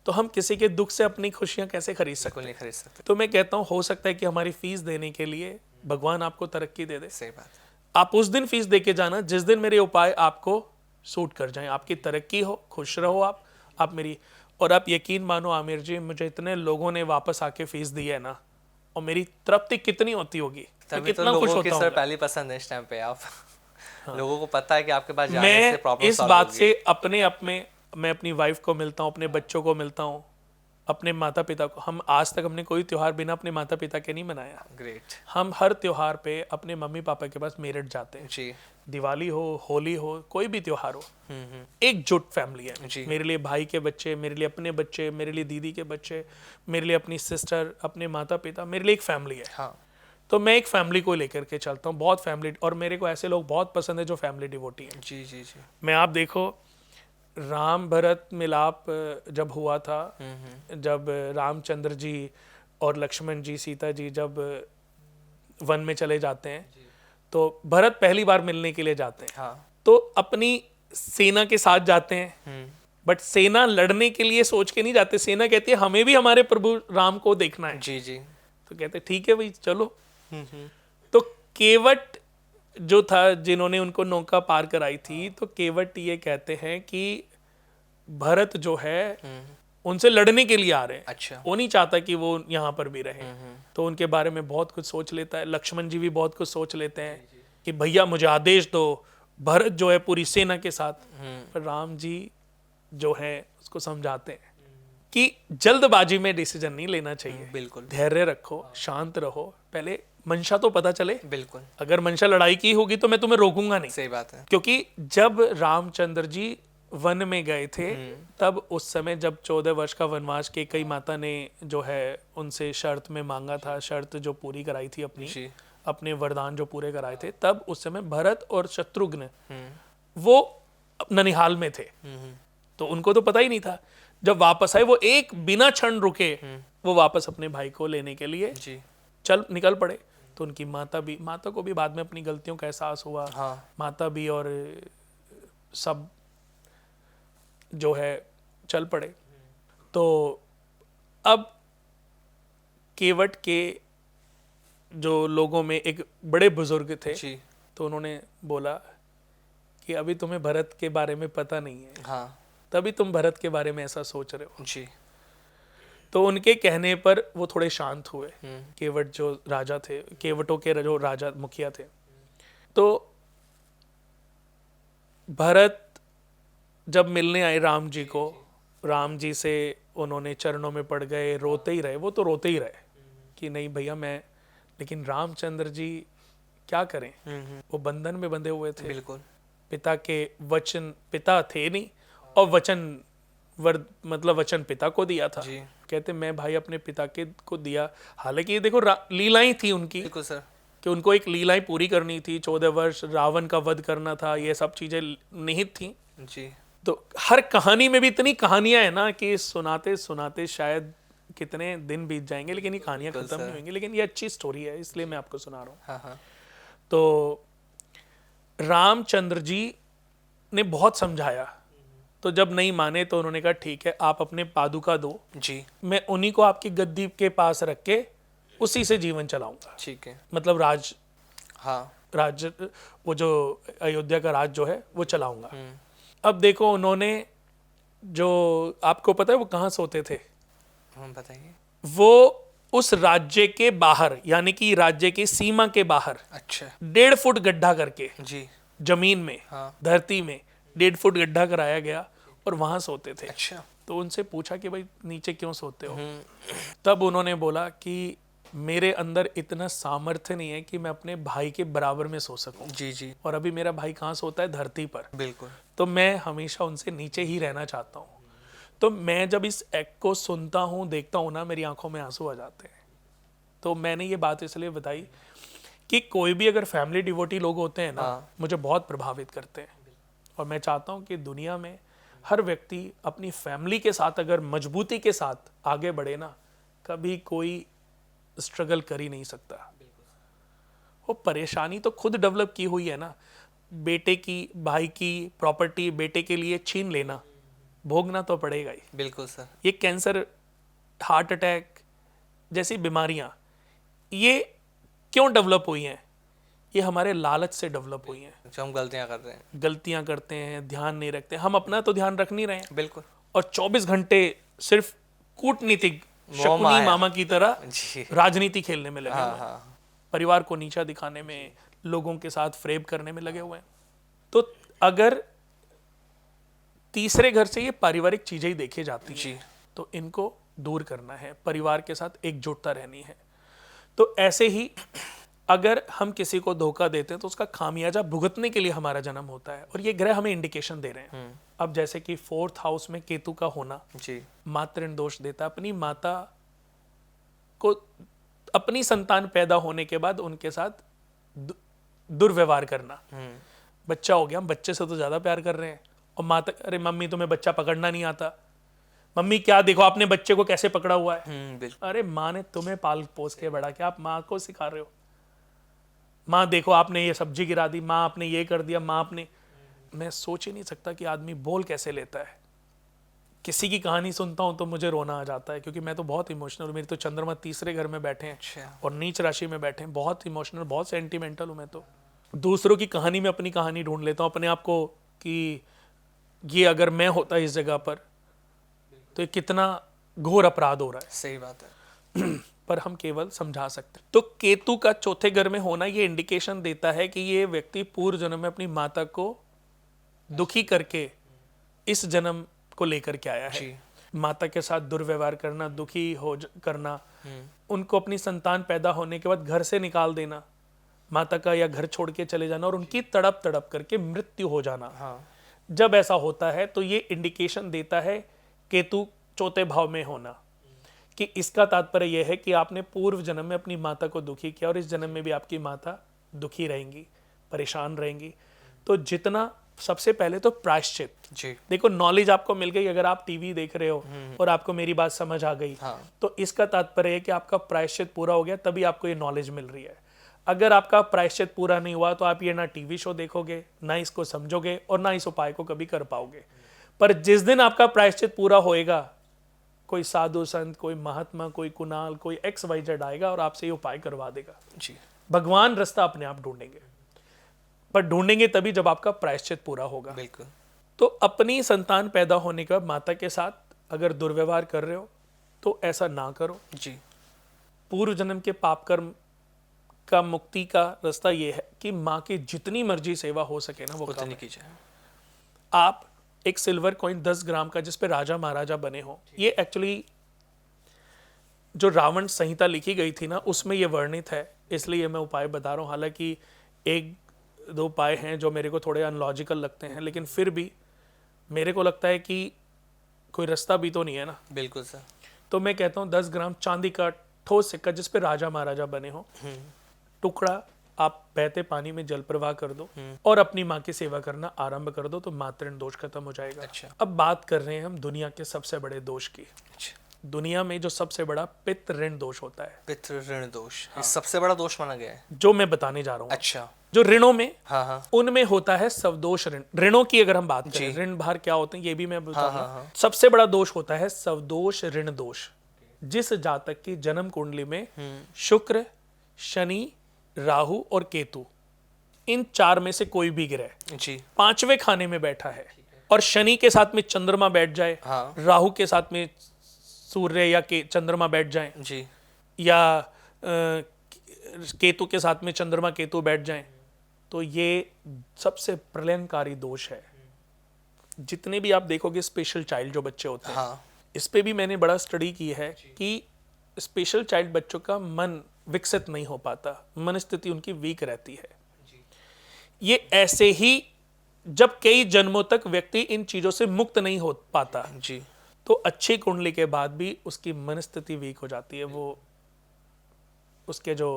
तो हम किसी के दुख से अपनी खुशियां कैसे खरीद सकते बिल्कुल हैं? नहीं खरीद सकते। तो मैं कहता हूँ हो सकता है कि हमारी फीस देने के लिए भगवान आपको तरक्की दे दे। सही बात है। आप उस दिन फीस दे के जाना जिस दिन मेरे उपाय आपको सूट कर जाएं, आपकी तरक्की हो, खुश रहो आप मेरी। और आप यकीन मानो आमिर जी, मुझे इतने लोगों ने वापस आके फीस दी है ना, और मेरी तृप्ति कितनी होती होगी, मैं तभी तो कितना खुश लोगों की होता सर हूँ। पहली पसंद है इस टाइम पे आप। लोगों को पता है कि आपके पास जाने से मैं प्रॉब्लम इस सॉल्व बात होगी। से अपने आप में, मैं अपनी वाइफ को मिलता हूँ, अपने बच्चों को मिलता हूँ, अपने माता पिता को। हम आज तक हमने कोई त्योहार बिना अपने माता पिता के नहीं मनाया। ग्रेट। हम हर त्योहार पे अपने मम्मी पापा के पास मेरठ जाते हैं। जी। दिवाली हो, होली हो, कोई भी त्योहार हो, हम्म। एकजुट फैमिली है। जी। मेरे लिए भाई के बच्चे, मेरे लिए अपने बच्चे, मेरे लिए दीदी के बच्चे, मेरे लिए अपनी सिस्टर, अपने माता पिता, मेरे लिए एक फैमिली है। हाँ। तो मैं एक फैमिली को लेकर के चलता हूँ, बहुत फैमिली। और मेरे को ऐसे लोग बहुत पसंद है जो फैमिली डिवोटी हैं। जी जी जी। मैं, आप देखो, राम भरत मिलाप जब हुआ था, जब रामचंद्र जी और लक्ष्मण जी, सीता जी जब वन में चले जाते हैं, तो भरत पहली बार मिलने के लिए जाते हैं। हाँ। तो अपनी सेना के साथ जाते हैं, बट सेना लड़ने के लिए सोच के नहीं जाते। सेना कहती है हमें भी हमारे प्रभु राम को देखना है। जी जी। तो कहते ठीक है भाई, चलो। तो केवट जो था, जिन्होंने उनको नौका पार कराई थी, तो केवट ये कहते हैं कि भरत जो है उनसे लड़ने के लिए आ रहे हैं। अच्छा। वो नहीं चाहता कि वो यहाँ पर भी रहे। तो उनके बारे में बहुत कुछ सोच लेता है। लक्ष्मण जी भी बहुत कुछ सोच लेते हैं कि भैया मुझे आदेश दो, भरत जो है पूरी सेना के साथ। पर राम जी जो है उसको समझाते हैं कि जल्दबाजी में डिसीजन नहीं लेना चाहिए। बिल्कुल। धैर्य रखो, शांत रहो, पहले मंशा तो पता चले। बिल्कुल। अगर मंशा लड़ाई की होगी तो मैं तुम्हें रोकूंगा नहीं। सही बात है। क्योंकि जब रामचंद्र जी वन में गए थे, तब उस समय जब 14 वर्ष का वनवास के कई माता ने जो है उनसे शर्त में मांगा था, शर्त जो पूरी कराई थी अपनी, जी। अपने वरदान जो पूरे कराए थे, तब उस समय भरत और शत्रुघ्न वो ननिहाल में थे। तो उनको तो पता ही नहीं था। जब वापस आए, वो एक बिना क्षण रुके वो वापस अपने भाई को लेने के लिए जी। चल निकल पड़े। तो उनकी माता को भी बाद में अपनी गलतियों का एहसास हुआ। हाँ। माता भी और सब जो है चल पड़े। तो अब केवट के जो लोगों में एक बड़े बुजुर्ग थे, जी। तो उन्होंने बोला कि अभी तुम्हें भरत के बारे में पता नहीं है, हाँ। तभी तुम भरत के बारे में ऐसा सोच रहे हो। जी। तो उनके कहने पर वो थोड़े शांत हुए। केवट जो राजा थे, केवटों के जो राजा मुखिया थे। तो भरत जब मिलने आए राम जी को, राम जी से उन्होंने चरणों में पड़ गए, रोते ही रहे। वो तो रोते ही रहे कि नहीं भैया मैं, लेकिन रामचंद्र जी क्या करें, वो बंधन में बंधे हुए थे। बिल्कुल। पिता के वचन, पिता थे नहीं, और मतलब वचन पिता को दिया था। जी। कहते मैं भाई अपने पिता के को दिया। हालांकि ये देखो लीलाएं थी उनकी, बिल्कुल सर। कि उनको एक लीलाएं पूरी करनी थी। 14 वर्ष रावण का वध करना था, ये सब चीजें निहित थी। जी। तो हर कहानी में भी इतनी कहानियां है ना कि सुनाते सुनाते शायद कितने दिन बीत जाएंगे, लेकिन ये कहानियां खत्म नहीं होंगी। लेकिन ये अच्छी स्टोरी है, इसलिए मैं आपको सुना रहा हूँ। हाँ हाँ। तो रामचंद्र जी ने बहुत समझाया, तो जब नहीं माने तो उन्होंने कहा ठीक है, आप अपने पादुका दो, जी। मैं उन्हीं को आपकी गद्दी के पास रख के उसी से जीवन चलाऊंगा। ठीक है। मतलब हाँ। वो जो अयोध्या का राज जो है वो चलाऊंगा। अब देखो उन्होंने, जो आपको पता है वो कहाँ सोते थे? हम बताइए। वो उस राज्य के बाहर, यानी कि राज्य की सीमा के बाहर अच्छा। 1.5 फुट गड्ढा करके जी। जमीन में, हाँ। धरती में 1.5 फुट गड्ढा कराया गया और वहां सोते थे। अच्छा। तो उनसे पूछा कि भाई नीचे क्यों सोते हो? तब उन्होंने बोला कि मेरे अंदर इतना सामर्थ्य नहीं है कि मैं अपने भाई के बराबर में सो सकूं। जी जी। और अभी मेरा भाई कहाँ सोता है? धरती पर। बिल्कुल। तो मैं हमेशा उनसे नीचे ही रहना चाहता हूँ। तो मैं जब इस एक्ट को सुनता हूँ, देखता हूँ ना, मेरी आंखों में आंसू आ जाते हैं। तो मैंने ये बात इसलिए बताई कि कोई भी अगर फैमिली डिवोटी लोग होते हैं ना, मुझे बहुत प्रभावित करते हैं। और मैं चाहता हूँ कि दुनिया में हर व्यक्ति अपनी फैमिली के साथ अगर मजबूती के साथ आगे बढ़े ना, कभी कोई स्ट्रगल कर ही नहीं सकता। वो परेशानी तो खुद डेवलप की हुई है ना। बेटे की, भाई की प्रॉपर्टी बेटे के लिए छीन लेना, भोगना तो पड़ेगा ही। बिल्कुल सर। ये कैंसर, हार्ट अटैक जैसी बीमारियां, ये क्यों डेवलप हुई हैं? ये हमारे लालच से डेवलप हुई हैं। जो हम गलतियां कर रहे हैं। गलतियां करते हैं, ध्यान नहीं रखते। हम अपना तो ध्यान रख नहीं रहे हैं, बिल्कुल। और 24 घंटे सिर्फ कूटनीतिक शकुनी माया। मामा की तरह जी। राजनीति खेलने में लगे हुए हैं। हाँ। परिवार को नीचा दिखाने में, लोगों के साथ फ्रेब करने में लगे हुए हैं। तो अगर तीसरे घर से ये पारिवारिक चीजें ही देखी जाती जी। हैं तो इनको दूर करना है, परिवार के साथ एकजुटता रहनी है। तो ऐसे ही अगर हम किसी को धोखा देते हैं तो उसका खामियाजा भुगतने के लिए हमारा जन्म होता है, और ये ग्रह हमें इंडिकेशन दे रहे हैं। अब जैसे कि 4th हाउस में केतु का होना जी। मातृण दोष देता है। अपनी माता को अपनी संतान पैदा होने के बाद उनके साथ दुर्व्यवहार करना। बच्चा हो गया, हम बच्चे से तो ज्यादा प्यार कर रहे हैं, और माता, अरे मम्मी तुम्हें बच्चा पकड़ना नहीं आता, मम्मी क्या देखो आपने बच्चे को कैसे पकड़ा हुआ है। बिल्कुल। अरे माँ ने तुम्हें पाल पोस के बड़ा किया, आप माँ को सिखा रहे हो। माँ देखो आपने ये सब्जी गिरा दी, माँ आपने ये कर दिया, माँ आपने, मैं सोच ही नहीं सकता कि आदमी बोल कैसे लेता है। किसी की कहानी सुनता हूं तो मुझे रोना आ जाता है, क्योंकि मैं तो बहुत इमोशनल हूँ। मेरी तो चंद्रमा तीसरे घर में बैठे हैं अच्छा। और नीच राशि में बैठे हैं। बहुत इमोशनल, बहुत सेंटिमेंटल हूँ मैं तो। दूसरों की कहानी में अपनी कहानी ढूंढ लेता हूँ अपने आप को, कि ये अगर मैं होता इस जगह पर तो ये कितना घोर अपराध हो रहा है। सही बात है। पर हम केवल समझा सकते हैं। तो केतु का चौथे घर में होना ये इंडिकेशन देता है कि ये व्यक्ति पूर्व जन्म में अपनी माता को दुखी करके इस जन्म को लेकर के आया है। जी। माता के साथ दुर्व्यवहार करना, दुखी करना, उनको अपनी संतान पैदा होने के बाद घर से निकाल देना, माता का या घर छोड़ के चले जाना, और उनकी तड़प तड़प करके मृत्यु हो जाना। हाँ। जब ऐसा होता है तो ये इंडिकेशन देता है केतु चौथे भाव में होना, कि इसका तात्पर्य यह है कि आपने पूर्व जन्म में अपनी माता को दुखी किया, और इस जन्म में भी आपकी माता दुखी रहेंगी, परेशान रहेंगी। तो जितना, सबसे पहले तो प्रायश्चित। जी। देखो नॉलेज आपको मिल गई, अगर आप टीवी देख रहे हो और आपको मेरी बात समझ आ गई, हाँ। तो इसका तात्पर्य है कि आपका प्रायश्चित पूरा हो गया, तभी आपको ये नॉलेज मिल रही है। अगर आपका प्रायश्चित पूरा नहीं हुआ तो आप ये ना टीवी शो देखोगे, ना इसको समझोगे, और ना इस उपाय को कभी कर पाओगे। पर जिस दिन आपका प्रायश्चित पूरा होएगा, कोई साधु संत, कोई महात्मा, कोई कुणाल, कोई XYZ आएगा और आपसे ये उपाय करवा देगा। जी। भगवान रास्ता अपने आप ढूंढेंगे, पर ढूंढेंगे तभी जब आपका प्रायश्चित पूरा होगा। बिल्कुल। तो अपनी संतान पैदा होने के बाद माता के साथ अगर दुर्व्यवहार कर रहे हो तो ऐसा ना करो। जी। पूर्व जन्म के पाप कर्म का मुक्ति का रास्ता ये है कि माँ की जितनी मर्जी सेवा हो सके ना वो उतनी कीजिए। आप एक सिल्वर कॉइन 10 ग्राम का जिस पे राजा महाराजा बने हो, ये एक्चुअली जो रावण संहिता लिखी गई थी ना उसमें ये वर्णित है, इसलिए मैं उपाय बता रहा हूँ। हालांकि एक दो उपाय हैं जो मेरे को थोड़े अनलॉजिकल लगते हैं, लेकिन फिर भी मेरे को लगता है कि कोई रास्ता भी तो नहीं है ना। बिल्कुल सर। तो मैं कहता हूँ 10 ग्राम चांदी का ठोस सिक्का जिस पे राजा महाराजा बने हो, टुकड़ा आप बहते पानी में जल प्रवाह कर दो और अपनी माँ की सेवा करना आरंभ कर दो, तो मातृण दोष खत्म हो जाएगा। अच्छा। अब बात कर रहे हैं हम दुनिया के सबसे बड़े दोष की। अच्छा। दुनिया में जो सबसे बड़ा पितृ ऋण दोष होता है, पितृ ऋण दोष, ये सबसे बड़ा दोष माना गया है। जो मैं बताने जा रहा हूँ। अच्छा। जो ऋणों में, हाँ। उनमें होता है सवदोष ऋण। ऋणों की अगर हम बात करें, जी। ऋण भार क्या होते हैं ये भी मैं बताऊंगा। हाँ। सबसे बड़ा दोष होता है सवदोष ऋण दोष। जिस जातक की जन्म कुंडली में शुक्र, शनि, राहु और केतु, इन चार में से कोई भी ग्रह जी। 5वें खाने में बैठा है, और शनि के साथ में चंद्रमा बैठ जाए, हाँ। राहु के साथ में सूर्य या चंद्रमा बैठ जाए, जी। या केतु के साथ में चंद्रमा केतु बैठ जाएं, तो ये सबसे प्रलयंकारी दोष है। जितने भी आप देखोगे स्पेशल चाइल्ड जो बच्चे होते हैं, हाँ। इस पे भी मैंने बड़ा स्टडी की है कि स्पेशल चाइल्ड बच्चों का मन विकसित नहीं हो पाता, मन स्थिति उनकी वीक रहती है। ये ऐसे ही जब कई जन्मों तक व्यक्ति इन चीजों से मुक्त नहीं हो पाता, जी। तो अच्छी कुंडली के बाद भी उसकी मन स्थिति वीक हो जाती है। वो उसके जो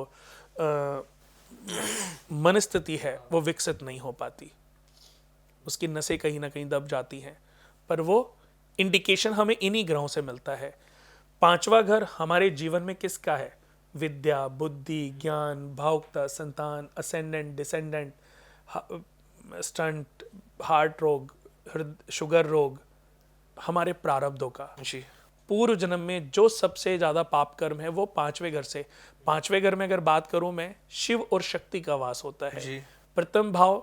मन स्थिति है वो विकसित नहीं हो पाती, उसकी नसें कहीं ना कहीं दब जाती हैं। पर वो इंडिकेशन हमें इन्हीं ग्रहों से मिलता है। 5वां घर हमारे जीवन में किसका है? विद्या, बुद्धि, ज्ञान, भावुकता, संतान, असेंडेंट, डिसेंडेंट, स्टंट, हार्ट रोग, शुगर रोग, हमारे प्रारब्धों का। जी। पूर्व जन्म में जो सबसे ज्यादा पाप कर्म है वो 5वें घर से। 5वें घर में अगर बात करूं मैं, शिव और शक्ति का वास होता है। जी। प्रथम भाव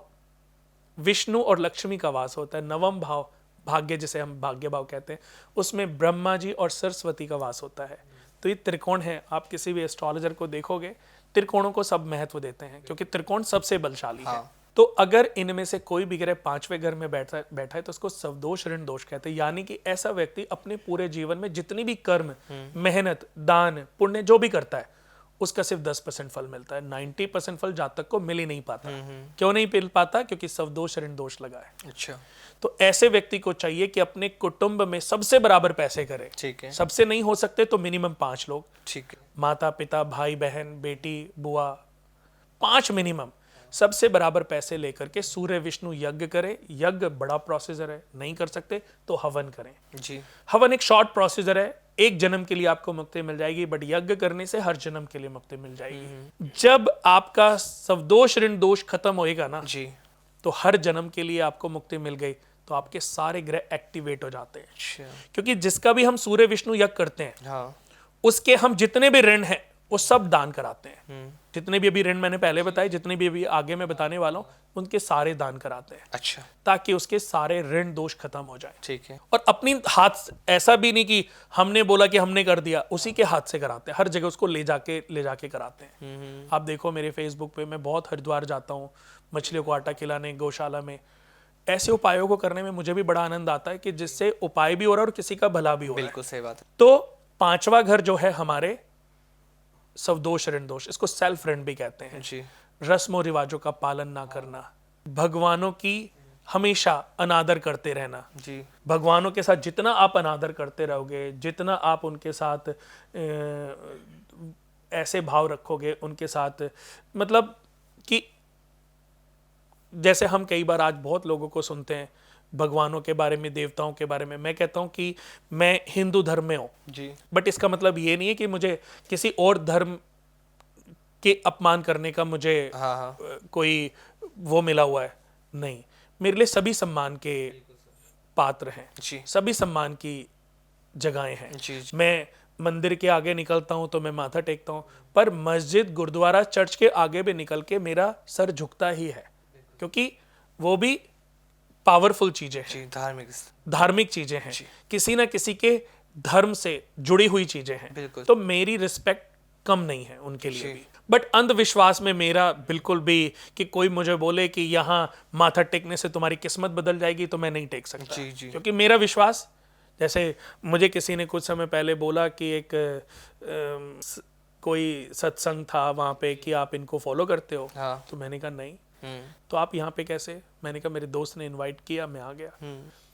विष्णु और लक्ष्मी का वास होता है। 9वां भाव भाग्य, जिसे हम भाग्य भाव कहते हैं, उसमें ब्रह्मा जी और सरस्वती का वास होता है। तो ये त्रिकोण है, आप किसी भी एस्ट्रोलॉजर को देखोगे त्रिकोणों को सब महत्व देते हैं क्योंकि त्रिकोण सबसे बलशाली है। तो अगर इनमें से कोई भी ग्रह 5वें घर में बैठा है तो उसको सवदोष ऋण दोष कहते हैं। यानी कि ऐसा व्यक्ति अपने पूरे जीवन में जितनी भी कर्म, मेहनत, दान, पुण्य जो भी करता है उसका सिर्फ 10% फल मिलता है, 90% फल जातक को मिल ही नहीं पाता। क्यों नहीं मिल पाता? क्योंकि सवदोष ऋण दोष लगा है। अच्छा। तो ऐसे व्यक्ति को चाहिए कि अपने कुटुंब में सबसे बराबर पैसे करे। ठीक है। सबसे नहीं हो सकते तो मिनिमम 5 लोग, ठीक है। माता पिता, भाई बहन, बेटी, बुआ, 5 मिनिमम सबसे बराबर पैसे लेकर के सूर्य विष्णु यज्ञ करें। यज्ञ बड़ा प्रोसीजर है, नहीं कर सकते तो हवन करें। जी। हवन एक शॉर्ट प्रोसीजर है, एक जन्म के लिए आपको मुक्ति मिल जाएगी, बट यज्ञ करने से हर जन्म के लिए मुक्ति मिल जाएगी। जब आपका सवदोष ऋण दोष खत्म होएगा ना जी, तो हर जन्म के लिए आपको मुक्ति मिल गई, तो आपके सारे ग्रह एक्टिवेट हो जाते हैं। अच्छा। क्योंकि जिसका भी हम सूर्य विष्णु यज्ञ करते हैं, हाँ, उसके हम जितने भी ऋण हैं वो सब दान कराते हैं। जितने भी अभी ऋण मैंने पहले बताए, जितने भी अभी आगे मैं बताने वाला हूं, उनके सारे दान कराते हैं। अच्छा। ताकि उसके सारे ऋण दोष खत्म हो जाए। ठीक है। और अपनी हाथ, ऐसा भी नहीं कि हमने बोला कि हमने कर दिया, उसी के हाथ से कराते हैं। हर जगह उसको ले जाके कराते हैं। आप देखो मेरे फेसबुक पे, मैं बहुत हरिद्वार जाता हूँ मछलियों को आटा खिलाने, गौशाला में। ऐसे उपायों को करने में मुझे भी बड़ा आनंद आता है कि जिससे उपाय भी हो रहा है और किसी का भला भी हो रहा है। बिल्कुल सही बात है। तो 5वां घर जो है हमारे सवदोष ऋण दोष, इसको सेल्फ ऋण भी कहते हैं। जी। रस्मों रिवाजों का पालन ना करना, भगवानों की हमेशा अनादर करते रहना। जी। भगवानों के साथ जितना आप अनादर करते रहोगे, जितना आप उनके साथ ऐसे भाव रखोगे उनके साथ, मतलब कि जैसे हम कई बार आज बहुत लोगों को सुनते हैं भगवानों के बारे में, देवताओं के बारे में। मैं कहता हूं कि मैं हिंदू धर्म में हूं, जी। बट इसका मतलब ये नहीं है कि मुझे किसी और धर्म के अपमान करने का मुझे हाँ। कोई वो मिला हुआ है। नहीं, मेरे लिए सभी सम्मान के पात्र हैं। जी। सभी सम्मान की जगहें हैं। जी। मैं मंदिर के आगे निकलता हूं तो मैं माथा टेकता हूं, पर मस्जिद, गुरुद्वारा, चर्च के आगे भी निकल के मेरा सर झुकता ही है, क्योंकि वो भी पावरफुल चीजें हैं। जी, धार्मिक चीजें हैं, किसी ना किसी के धर्म से जुड़ी हुई चीजें हैं। बिल्कुल। तो मेरी रिस्पेक्ट कम नहीं है उनके लिए भी। बट अंधविश्वास में मेरा बिल्कुल भी कि कोई मुझे बोले कि यहाँ माथा टेकने से तुम्हारी किस्मत बदल जाएगी, तो मैं नहीं टेक सकता। जी, जी। क्योंकि मेरा विश्वास, जैसे मुझे किसी ने कुछ समय पहले बोला कि एक कोई सत्संग था वहाँ पे कि आप इनको फॉलो करते हो। हाँ। तो मैंने कहा नहीं। तो आप यहाँ पे कैसे? मैंने कहा मेरे दोस्त ने इनवाइट किया, मैं आ गया।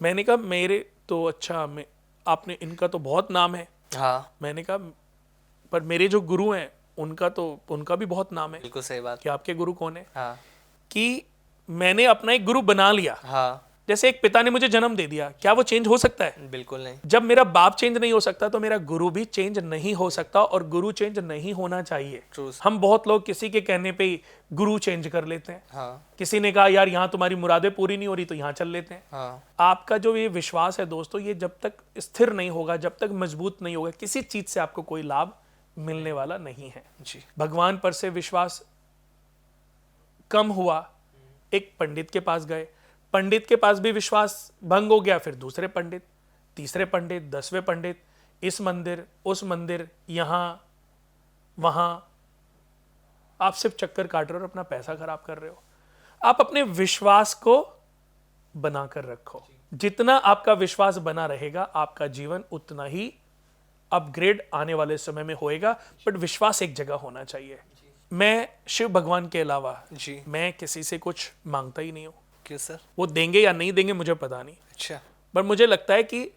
मैंने कहा मेरे तो अच्छा, आपने, इनका तो बहुत नाम है। हाँ। मैंने कहा पर मेरे जो गुरु हैं उनका भी बहुत नाम है। बिल्कुल सही बात। कि आपके गुरु कौन है? हाँ। कि मैंने अपना एक गुरु बना लिया। हाँ। जैसे एक पिता ने मुझे जन्म दे दिया, क्या वो चेंज हो सकता है? बिल्कुल नहीं। जब मेरा बाप चेंज नहीं हो सकता तो मेरा गुरु भी चेंज नहीं हो सकता, और गुरु चेंज नहीं होना चाहिए। True. हम बहुत लोग किसी के कहने पे ही गुरु चेंज कर लेते हैं। हाँ। किसी ने कहा यार यहाँ तुम्हारी मुरादें पूरी नहीं हो रही, तो यहाँ चल लेते हैं। हाँ। आपका जो ये विश्वास है दोस्तों, ये जब तक स्थिर नहीं होगा, जब तक मजबूत नहीं होगा, किसी चीज से आपको कोई लाभ मिलने वाला नहीं है। जी। भगवान पर से विश्वास कम हुआ, एक पंडित के पास गए, पंडित के पास भी विश्वास भंग हो गया, फिर दूसरे पंडित, तीसरे पंडित, 10वें पंडित, इस मंदिर, उस मंदिर, यहाँ वहाँ, आप सिर्फ चक्कर काट रहे हो और अपना पैसा खराब कर रहे हो। आप अपने विश्वास को बनाकर रखो। जितना आपका विश्वास बना रहेगा, आपका जीवन उतना ही अपग्रेड आने वाले समय में होएगा। बट विश्वास एक जगह होना चाहिए। मैं शिव भगवान के अलावा जी। मैं किसी से कुछ मांगता ही नहीं हूँ। क्यों सर? वो देंगे या नहीं देंगे मुझे पता नहीं। अच्छा। पर मुझे लगता है कि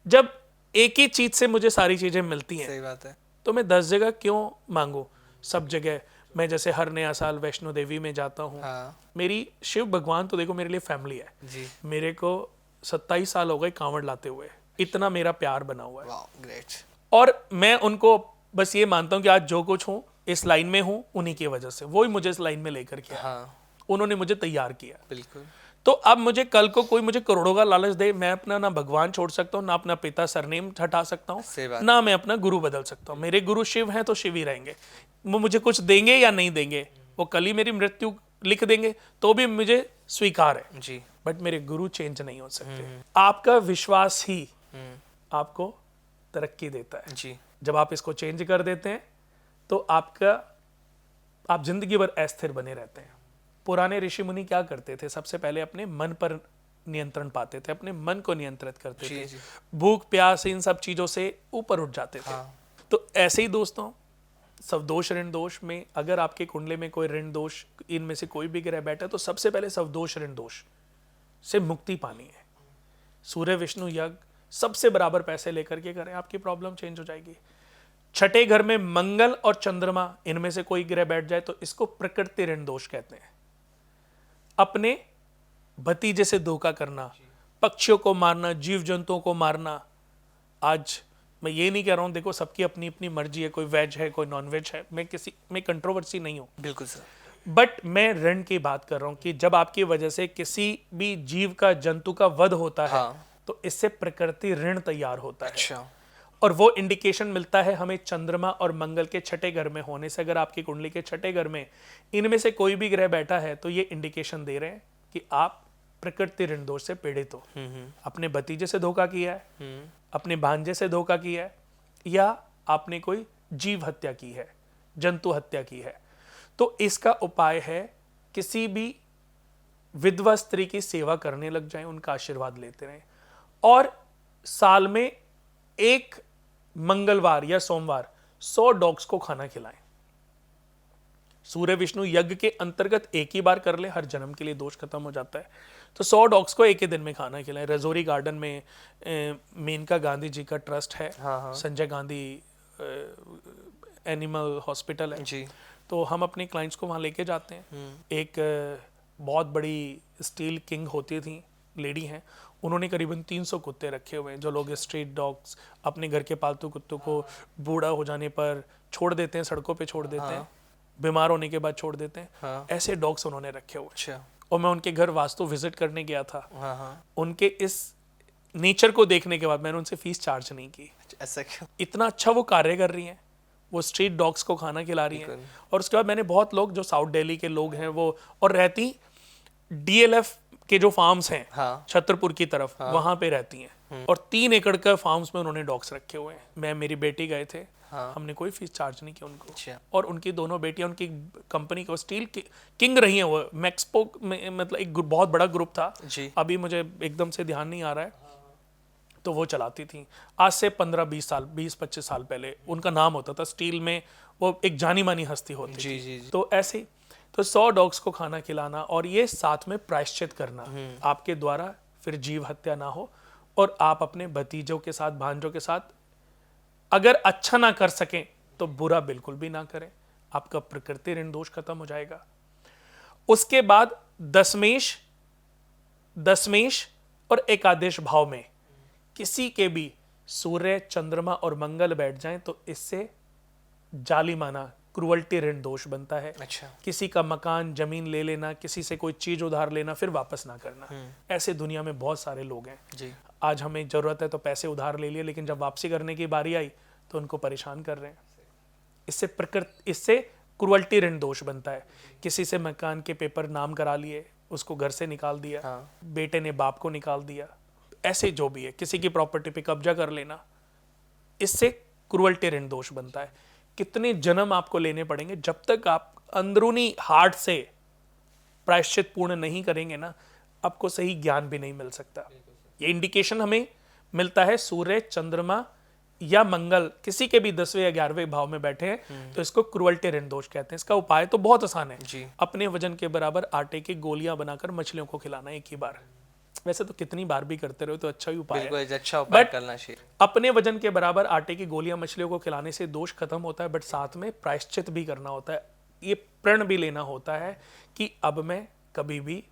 जब एक ही चीज से मुझे सारी चीजें मिलती हैं, सही बात है, तो मैं 10 जगह क्यों मांगू? सब जगह मैं जैसे हर नया साल वैष्णो देवी में जाता हूँ। हाँ। मेरी शिव भगवान तो देखो मेरे लिए फैमिली है। जी। मेरे को 27 साल हो गए कांवड़ लाते हुए, इतना मेरा प्यार बना हुआ है। वाह, ग्रेट। और मैं उनको बस ये मानता हूँ कि आज जो कुछ हूँ, इस लाइन में हूँ, उन्हीं की वजह से। वो ही मुझे इस लाइन में लेकर के आए। हाँ। उन्होंने मुझे तैयार किया। बिल्कुल। तो अब मुझे कल को कोई मुझे करोड़ों का लालच दे, मैं अपना ना भगवान छोड़ सकता हूँ, ना अपना पिता सरनेम हटा सकता हूँ, ना मैं अपना गुरु बदल सकता हूँ। मेरे गुरु शिव हैं तो शिव ही रहेंगे। वो मुझे कुछ देंगे या नहीं देंगे, वो कल ही मेरी मृत्यु लिख देंगे तो भी मुझे स्वीकार है। जी। बट मेरे गुरु चेंज नहीं हो सकते। आपका विश्वास ही आपको तरक्की देता है। जी। जब आप इसको चेंज कर देते हैं तो आप जिंदगी भर अस्थिर बने रहते हैं। पुराने ऋषि मुनि क्या करते थे? सबसे पहले अपने मन पर नियंत्रण पाते थे, अपने मन को नियंत्रित करते जी, थे, जी। भूख प्यास इन सब चीजों से ऊपर उठ जाते थे। हाँ। तो ऐसे ही दोस्तों, सवदोष ऋण दोष में अगर आपके कुंडली में कोई ऋण दोष इनमें से कोई भी ग्रह बैठा है तो सबसे पहले सवदोष ऋण दोष से मुक्ति पानी है। सूर्य विष्णु यज्ञ सबसे बराबर पैसे लेकर के करें, आपकी प्रॉब्लम चेंज हो जाएगी। छठे घर में मंगल और चंद्रमा इनमें से कोई ग्रह बैठ जाए तो इसको प्रकृति ऋण दोष कहते हैं। अपने भतीजे से धोखा करना, पक्षियों को मारना, जीव जंतुओं को मारना। आज मैं ये नहीं कह रहा हूं, देखो सबकी अपनी अपनी मर्जी है, कोई वेज है कोई नॉन वेज है, मैं किसी में कंट्रोवर्सी नहीं हूं, बिल्कुल सर। बट मैं ऋण की बात कर रहा हूं कि जब आपकी वजह से किसी भी जीव का, जंतु का वध होता है, हाँ। तो इससे प्रकृति ऋण तैयार होता है। अच्छा। और वो इंडिकेशन मिलता है हमें चंद्रमा और मंगल के छठे घर में होने से। अगर आपकी कुंडली के छठे घर में इनमें से कोई भी ग्रह बैठा है तो ये इंडिकेशन दे रहे हैं कि आप प्रकृति ऋण दोष से पीड़ित हो। अपने भतीजे से धोखा किया है, अपने भांजे से धोखा किया है, या आपने कोई जीव हत्या की है, जंतु हत्या की है, तो इसका उपाय है किसी भी विधवा स्त्री की सेवा करने लग जाएं, उनका आशीर्वाद लेते रहें, और साल में एक मंगलवार या सोमवार 100 डॉग्स को खाना खिलाएं। सूर्य विष्णु यज्ञ के अंतर्गत एक ही बार कर ले, हर जन्म के लिए दोष खत्म हो जाता है। तो 100 डॉग्स को एक ही दिन में खाना खिलाएं। रजौरी गार्डन में मेनका गांधी जी का ट्रस्ट है, हाँ। संजय गांधी एनिमल हॉस्पिटल है जी। तो हम अपने क्लाइंट्स को वहाँ लेके जाते हैं। एक बहुत बड़ी स्टील किंग होती थी, लेडी हैं, उन्होंने करीबन 300 कुत्ते रखे हुए हैं। जो लोग स्ट्रीट डॉग्स अपने घर के पालतू कुत्तों को बूढ़ा हो जाने पर छोड़ देते हैं, सड़कों पे छोड़ देते हैं, बीमार होने के बाद छोड़ देते हैं, हाँ। ऐसे डॉग्स उन्होंने रखे हुए। अच्छा। और मैं उनके घर वास्तु विजिट करने गया था। हाँ। उनके इस नेचर को देखने के बाद मैंने उनसे फीस चार्ज नहीं की। ऐसा क्यों? इतना अच्छा वो कार्य कर रही हैं, वो स्ट्रीट डॉग्स को खाना खिला रही हैं। और उसके बाद मैंने बहुत लोग जो साउथ दिल्ली के लोग हैं वो, और रहती DLF के जो फार्म्स हैं, हाँ। छतरपुर की तरफ, वहां पे रहती हैं, और 3 एकड़ का फार्म्स में उन्होंने डॉग्स रखे हुए हैं। मैं, मेरी बेटी गए थे, हाँ। हमने कोई फीस चार्ज नहीं किया उनको। अच्छा। और उनकी दोनों बेटियां उनकी कंपनी को स्टील किंग रही हैं। वो मैक्सपो में, मतलब एक बहुत बड़ा ग्रुप था जी। अभी मुझे एकदम से ध्यान नहीं आ रहा है, तो वो चलाती थी। आज से 15-20 साल, 20-25 साल पहले उनका नाम होता था स्टील में, वो एक जानी मानी हस्ती होती जी, थी। जी, जी। तो ऐसे ही, तो 100 डॉग्स को खाना खिलाना और ये साथ में प्रायश्चित करना, आपके द्वारा फिर जीव हत्या ना हो, और आप अपने भतीजों के साथ, भांजों के साथ अगर अच्छा ना कर सकें तो बुरा बिल्कुल भी ना करें, आपका प्रकृति ऋण दोष खत्म हो जाएगा। उसके बाद दशमेश और एकादश भाव में किसी के भी सूर्य, चंद्रमा और मंगल बैठ जाएं तो इससे जालिमाना क्रुअल्टी ऋण दोष बनता है। अच्छा। किसी का मकान, जमीन ले लेना, किसी से कोई चीज उधार लेना फिर वापस ना करना। ऐसे दुनिया में बहुत सारे लोग हैं। जी। आज हमें जरूरत है तो पैसे उधार ले लिए, लेकिन जब वापसी करने की बारी आई तो उनको परेशान कर रहे हैं। इससे क्रुअल्टी ऋण दोष बनता है। किसी से मकान के पेपर नाम करा लिए, उसको घर से निकाल दिया, हाँ। बेटे ने बाप को निकाल दिया, ऐसे जो भी है, किसी की प्रॉपर्टी पे कब्जा कर लेना, इससे क्रुअल्टी ऋण दोष बनता है। कितने जन्म आपको लेने पड़ेंगे जब तक आप अंदरूनी हार्ट से प्रायश्चित पूर्ण नहीं करेंगे ना, आपको सही ज्ञान भी नहीं मिल सकता। ये इंडिकेशन हमें मिलता है सूर्य, चंद्रमा या मंगल किसी के भी 10वें या 11वें भाव में बैठे हैं तो इसको क्रुअल्टी ऋण दोष कहते हैं। इसका उपाय तो बहुत आसान है जी। अपने वजन के बराबर आटे की गोलियां बनाकर मछलियों को खिलाना एक ही बार। वैसे तो कितनी बार भी करते रहो तो अच्छा ही उपाय है, बिल्कुल अच्छा उपाय But करना चाहिए। अपने वजन के बराबर आटे की गोलियां मछलियों को खिलाने से दोष खत्म होता है, बट साथ में प्रायश्चित भी करना होता है। ये प्रण भी लेना होता है कि अब मैं कभी भी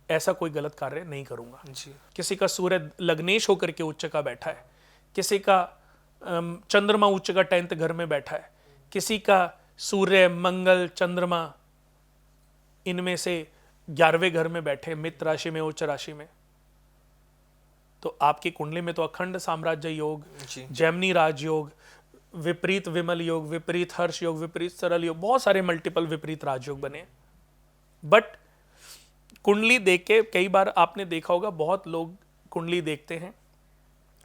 ऐसा कोई गलत कार्य नहीं करूंगा। जी। किसी का सूर्य लग्नेश होकर के उच्च का बैठा है, किसी का चंद्रमा उच्च का 10th घर में बैठा है, किसी का सूर्य, मंगल, चंद्रमा इनमें से 11वें घर में बैठे, मित्र राशि में, उच्च राशि में, तो आपकी कुंडली में तो अखंड साम्राज्य योग, जी। जैमिनी राजयोग, विपरीत विमल योग, विपरीत हर्ष योग, विपरीत सरल योग, बहुत सारे मल्टीपल विपरीत राजयोग बने। बट कुंडली देख के कई बार आपने देखा होगा, बहुत लोग कुंडली देखते हैं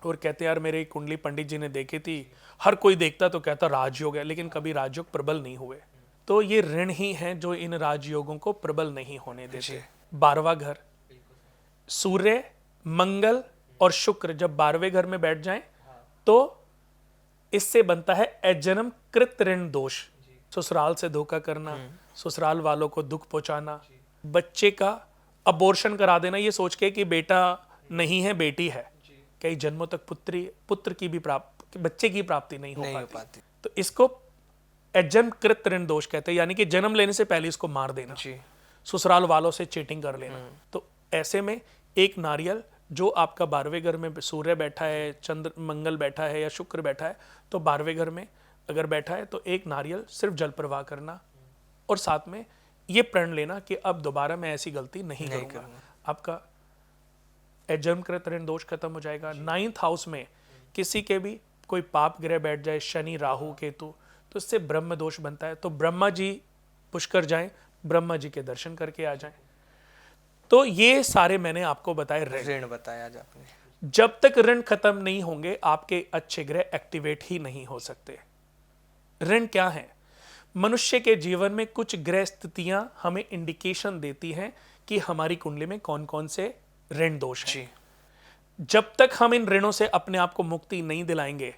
और कहते हैं यार मेरी कुंडली पंडित जी ने देखी थी, हर कोई देखता तो कहता राजयोग है, लेकिन कभी राजयोग प्रबल नहीं हुए। तो ये ऋण ही हैं जो इन राजयोगों को प्रबल नहीं होने देते। 12वां घर, सूर्य, मंगल और शुक्र जब 12वें घर में बैठ जाएं तो इससे बनता है अजन्म कृत ऋण दोष। ससुराल से धोखा करना, ससुराल वालों को दुख पहुंचाना, बच्चे का अबॉर्शन करा देना ये सोच के कि बेटा नहीं है बेटी है, कई जन्मों तक पुत्र की भी बच्चे की प्राप्ति नहीं हो पाती। तो इसको अजन्म कृत ऋण दोष कहते हैं, यानी कि जन्म लेने से पहले इसको मार देना, ससुराल वालों से चीटिंग कर लेना। तो ऐसे में एक नारियल जो आपका 12वें घर में सूर्य बैठा है, चंद्र मंगल बैठा है या शुक्र बैठा है, तो 12वें घर में अगर बैठा है तो एक नारियल सिर्फ जल प्रवाह करना और साथ में ये प्रण लेना कि अब दोबारा मैं ऐसी गलती नहीं करूंगा। आपका अजन्मकृत ऋण दोष खत्म हो जाएगा। 9th हाउस में किसी के भी कोई पाप ग्रह बैठ जाए, शनि, राहु, केतु, तो इससे ब्रह्म दोष बनता है। तो ब्रह्मा जी पुष्कर जाएं, ब्रह्मा जी के दर्शन करके आ जाएं। तो ये सारे मैंने आपको बताए ऋण बताया आज आपने। जब तक ऋण खत्म नहीं होंगे आपके अच्छे ग्रह एक्टिवेट ही नहीं हो सकते। ऋण क्या है? मनुष्य के जीवन में कुछ ग्रह स्थितियां हमें इंडिकेशन देती हैं कि हमारी कुंडली में कौन कौन से ऋण दोष हैं। जब तक हम इन ऋणों से अपने आप को मुक्ति नहीं दिलाएंगे,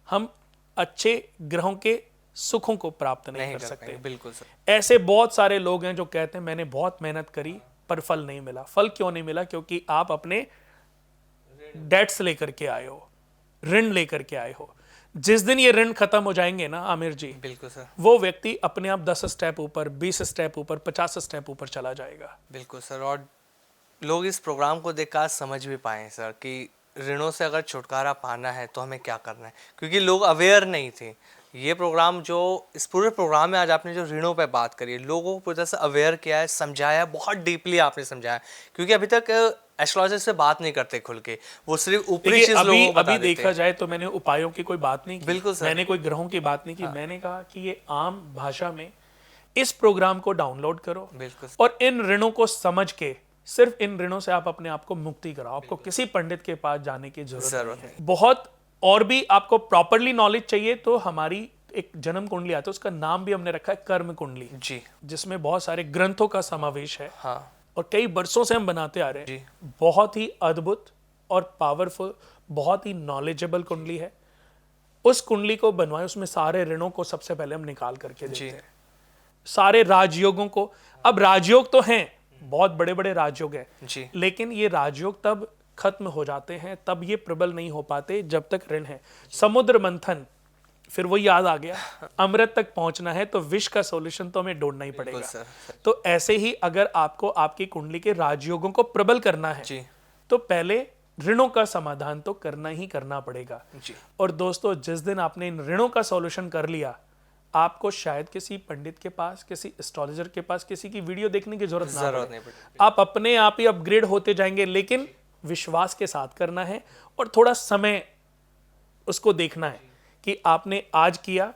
हम अच्छे ग्रहों के सुखों को प्राप्त नहीं कर सकते। बिल्कुल सर। ऐसे बहुत सारे लोग हैं जो कहते हैं मैंने बहुत मेहनत करी पर फल नहीं मिला। फल क्यों नहीं मिला? क्योंकि आप अपने डेट्स लेकर के आए हो, ऋण लेकर के आए हो। जिस दिन ये ऋण खत्म हो जाएंगे ना आमिर जी, बिल्कुल सर, वो व्यक्ति अपने आप 10 स्टेप ऊपर, 20 स्टेप ऊपर, 50 स्टेप ऊपर चला जाएगा। बिल्कुल सर। और लोग इस प्रोग्राम को देखकर आज समझ भी पाए सर कि ऋणों से अगर छुटकारा पाना है तो हमें क्या करना है, क्योंकि लोग अवेयर नहीं थे। ये प्रोग्राम जो इस पूरे प्रोग्राम में आज आपने जो ऋणों पे बात करी है, लोगों को पूरी तरह से अवेयर किया है, समझाया, बहुत डीपली आपने समझाया। क्योंकि अभी तक एस्ट्रोलॉजर से बात नहीं करते खुल के, वो सिर्फ ऊपरी चीज लोगों को बता देते हैं। देखा जाए तो मैंने उपायों की कोई बात नहीं की। बिल्कुल सर। मैंने कोई ग्रहों की बात नहीं की। मैंने कहा कि ये आम भाषा में इस प्रोग्राम को डाउनलोड करो। बिल्कुल। और इन ऋणों को समझ के सिर्फ इन ऋणों से आप अपने आप को मुक्ति कराओ। आपको किसी पंडित के पास जाने की जरूरत नहीं है। बहुत और भी आपको प्रॉपरली नॉलेज चाहिए तो हमारी एक जन्म कुंडली आता है, उसका नाम भी हमने रखा है कर्म कुंडली जी, जिसमें बहुत सारे ग्रंथों का समावेश है। हाँ। और कई वर्षों से हम बनाते आ रहे हैं जी। बहुत ही अद्भुत और पावरफुल, बहुत ही नॉलेजेबल कुंडली है। उस कुंडली को बनवाए, उसमें सारे ऋणों को सबसे पहले हम निकाल करके देते हैं, सारे राजयोगों को। अब राजयोग तो हैं, बहुत बड़े बड़े राजयोग हैं जी, लेकिन ये राजयोग तब खत्म हो जाते हैं, तब ये प्रबल नहीं हो पाते जब तक ऋण है। समुद्र मंथन, फिर वो याद आ गया, अमृत तक पहुंचना है तो विष का सॉल्यूशन तो हमें ढूंढना ही पड़ेगा। सर। तो ऐसे ही अगर आपको आपकी कुंडली के राजयोगों को प्रबल करना है जी, तो पहले ऋणों का समाधान तो करना ही करना पड़ेगा जी। और दोस्तों, जिस दिन आपने इन ऋणों का सॉल्यूशन कर लिया, आपको शायद किसी पंडित के पास, किसी एस्ट्रोलॉजर के पास, किसी की वीडियो देखने की जरूरत ना पड़े। आप अपने आप ही अपग्रेड होते जाएंगे, लेकिन विश्वास के साथ करना है और थोड़ा समय उसको देखना है कि आपने आज किया,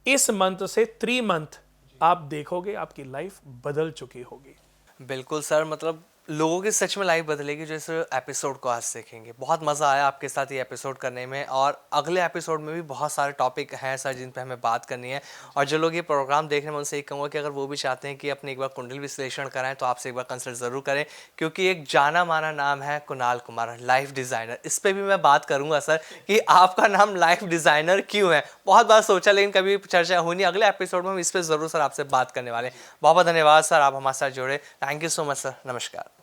इस मंथ से 3 मंथ आप देखोगे आपकी लाइफ बदल चुकी होगी। बिल्कुल सर, मतलब लोगों की सच में लाइफ बदलेगी जो इस एपिसोड को आज देखेंगे। बहुत मज़ा आया आपके साथ ये एपिसोड करने में, और अगले एपिसोड में भी बहुत सारे टॉपिक हैं सर जिन पे हमें बात करनी है। और जो लोग ये प्रोग्राम देख रहे हैं, उनसे एक कहूँगा कि अगर वो भी चाहते हैं कि अपने एक बार कुंडली विश्लेषण कराएं तो आपसे एक बार कंसल्ट ज़रूर करें, क्योंकि एक जाना माना नाम है कुणाल कुमार, लाइफ डिज़ाइनर। इस पर भी मैं बात करूँगा सर कि आपका नाम लाइफ डिज़ाइनर क्यों है। बहुत बार सोचा लेकिन कभी चर्चा हुई नहीं। अगले एपिसोड में हम इस पर ज़रूर सर आपसे बात करने वाले हैं। बहुत बहुत धन्यवाद सर, आप हमारे साथ जुड़े। Thank you so much sir. नमस्कार।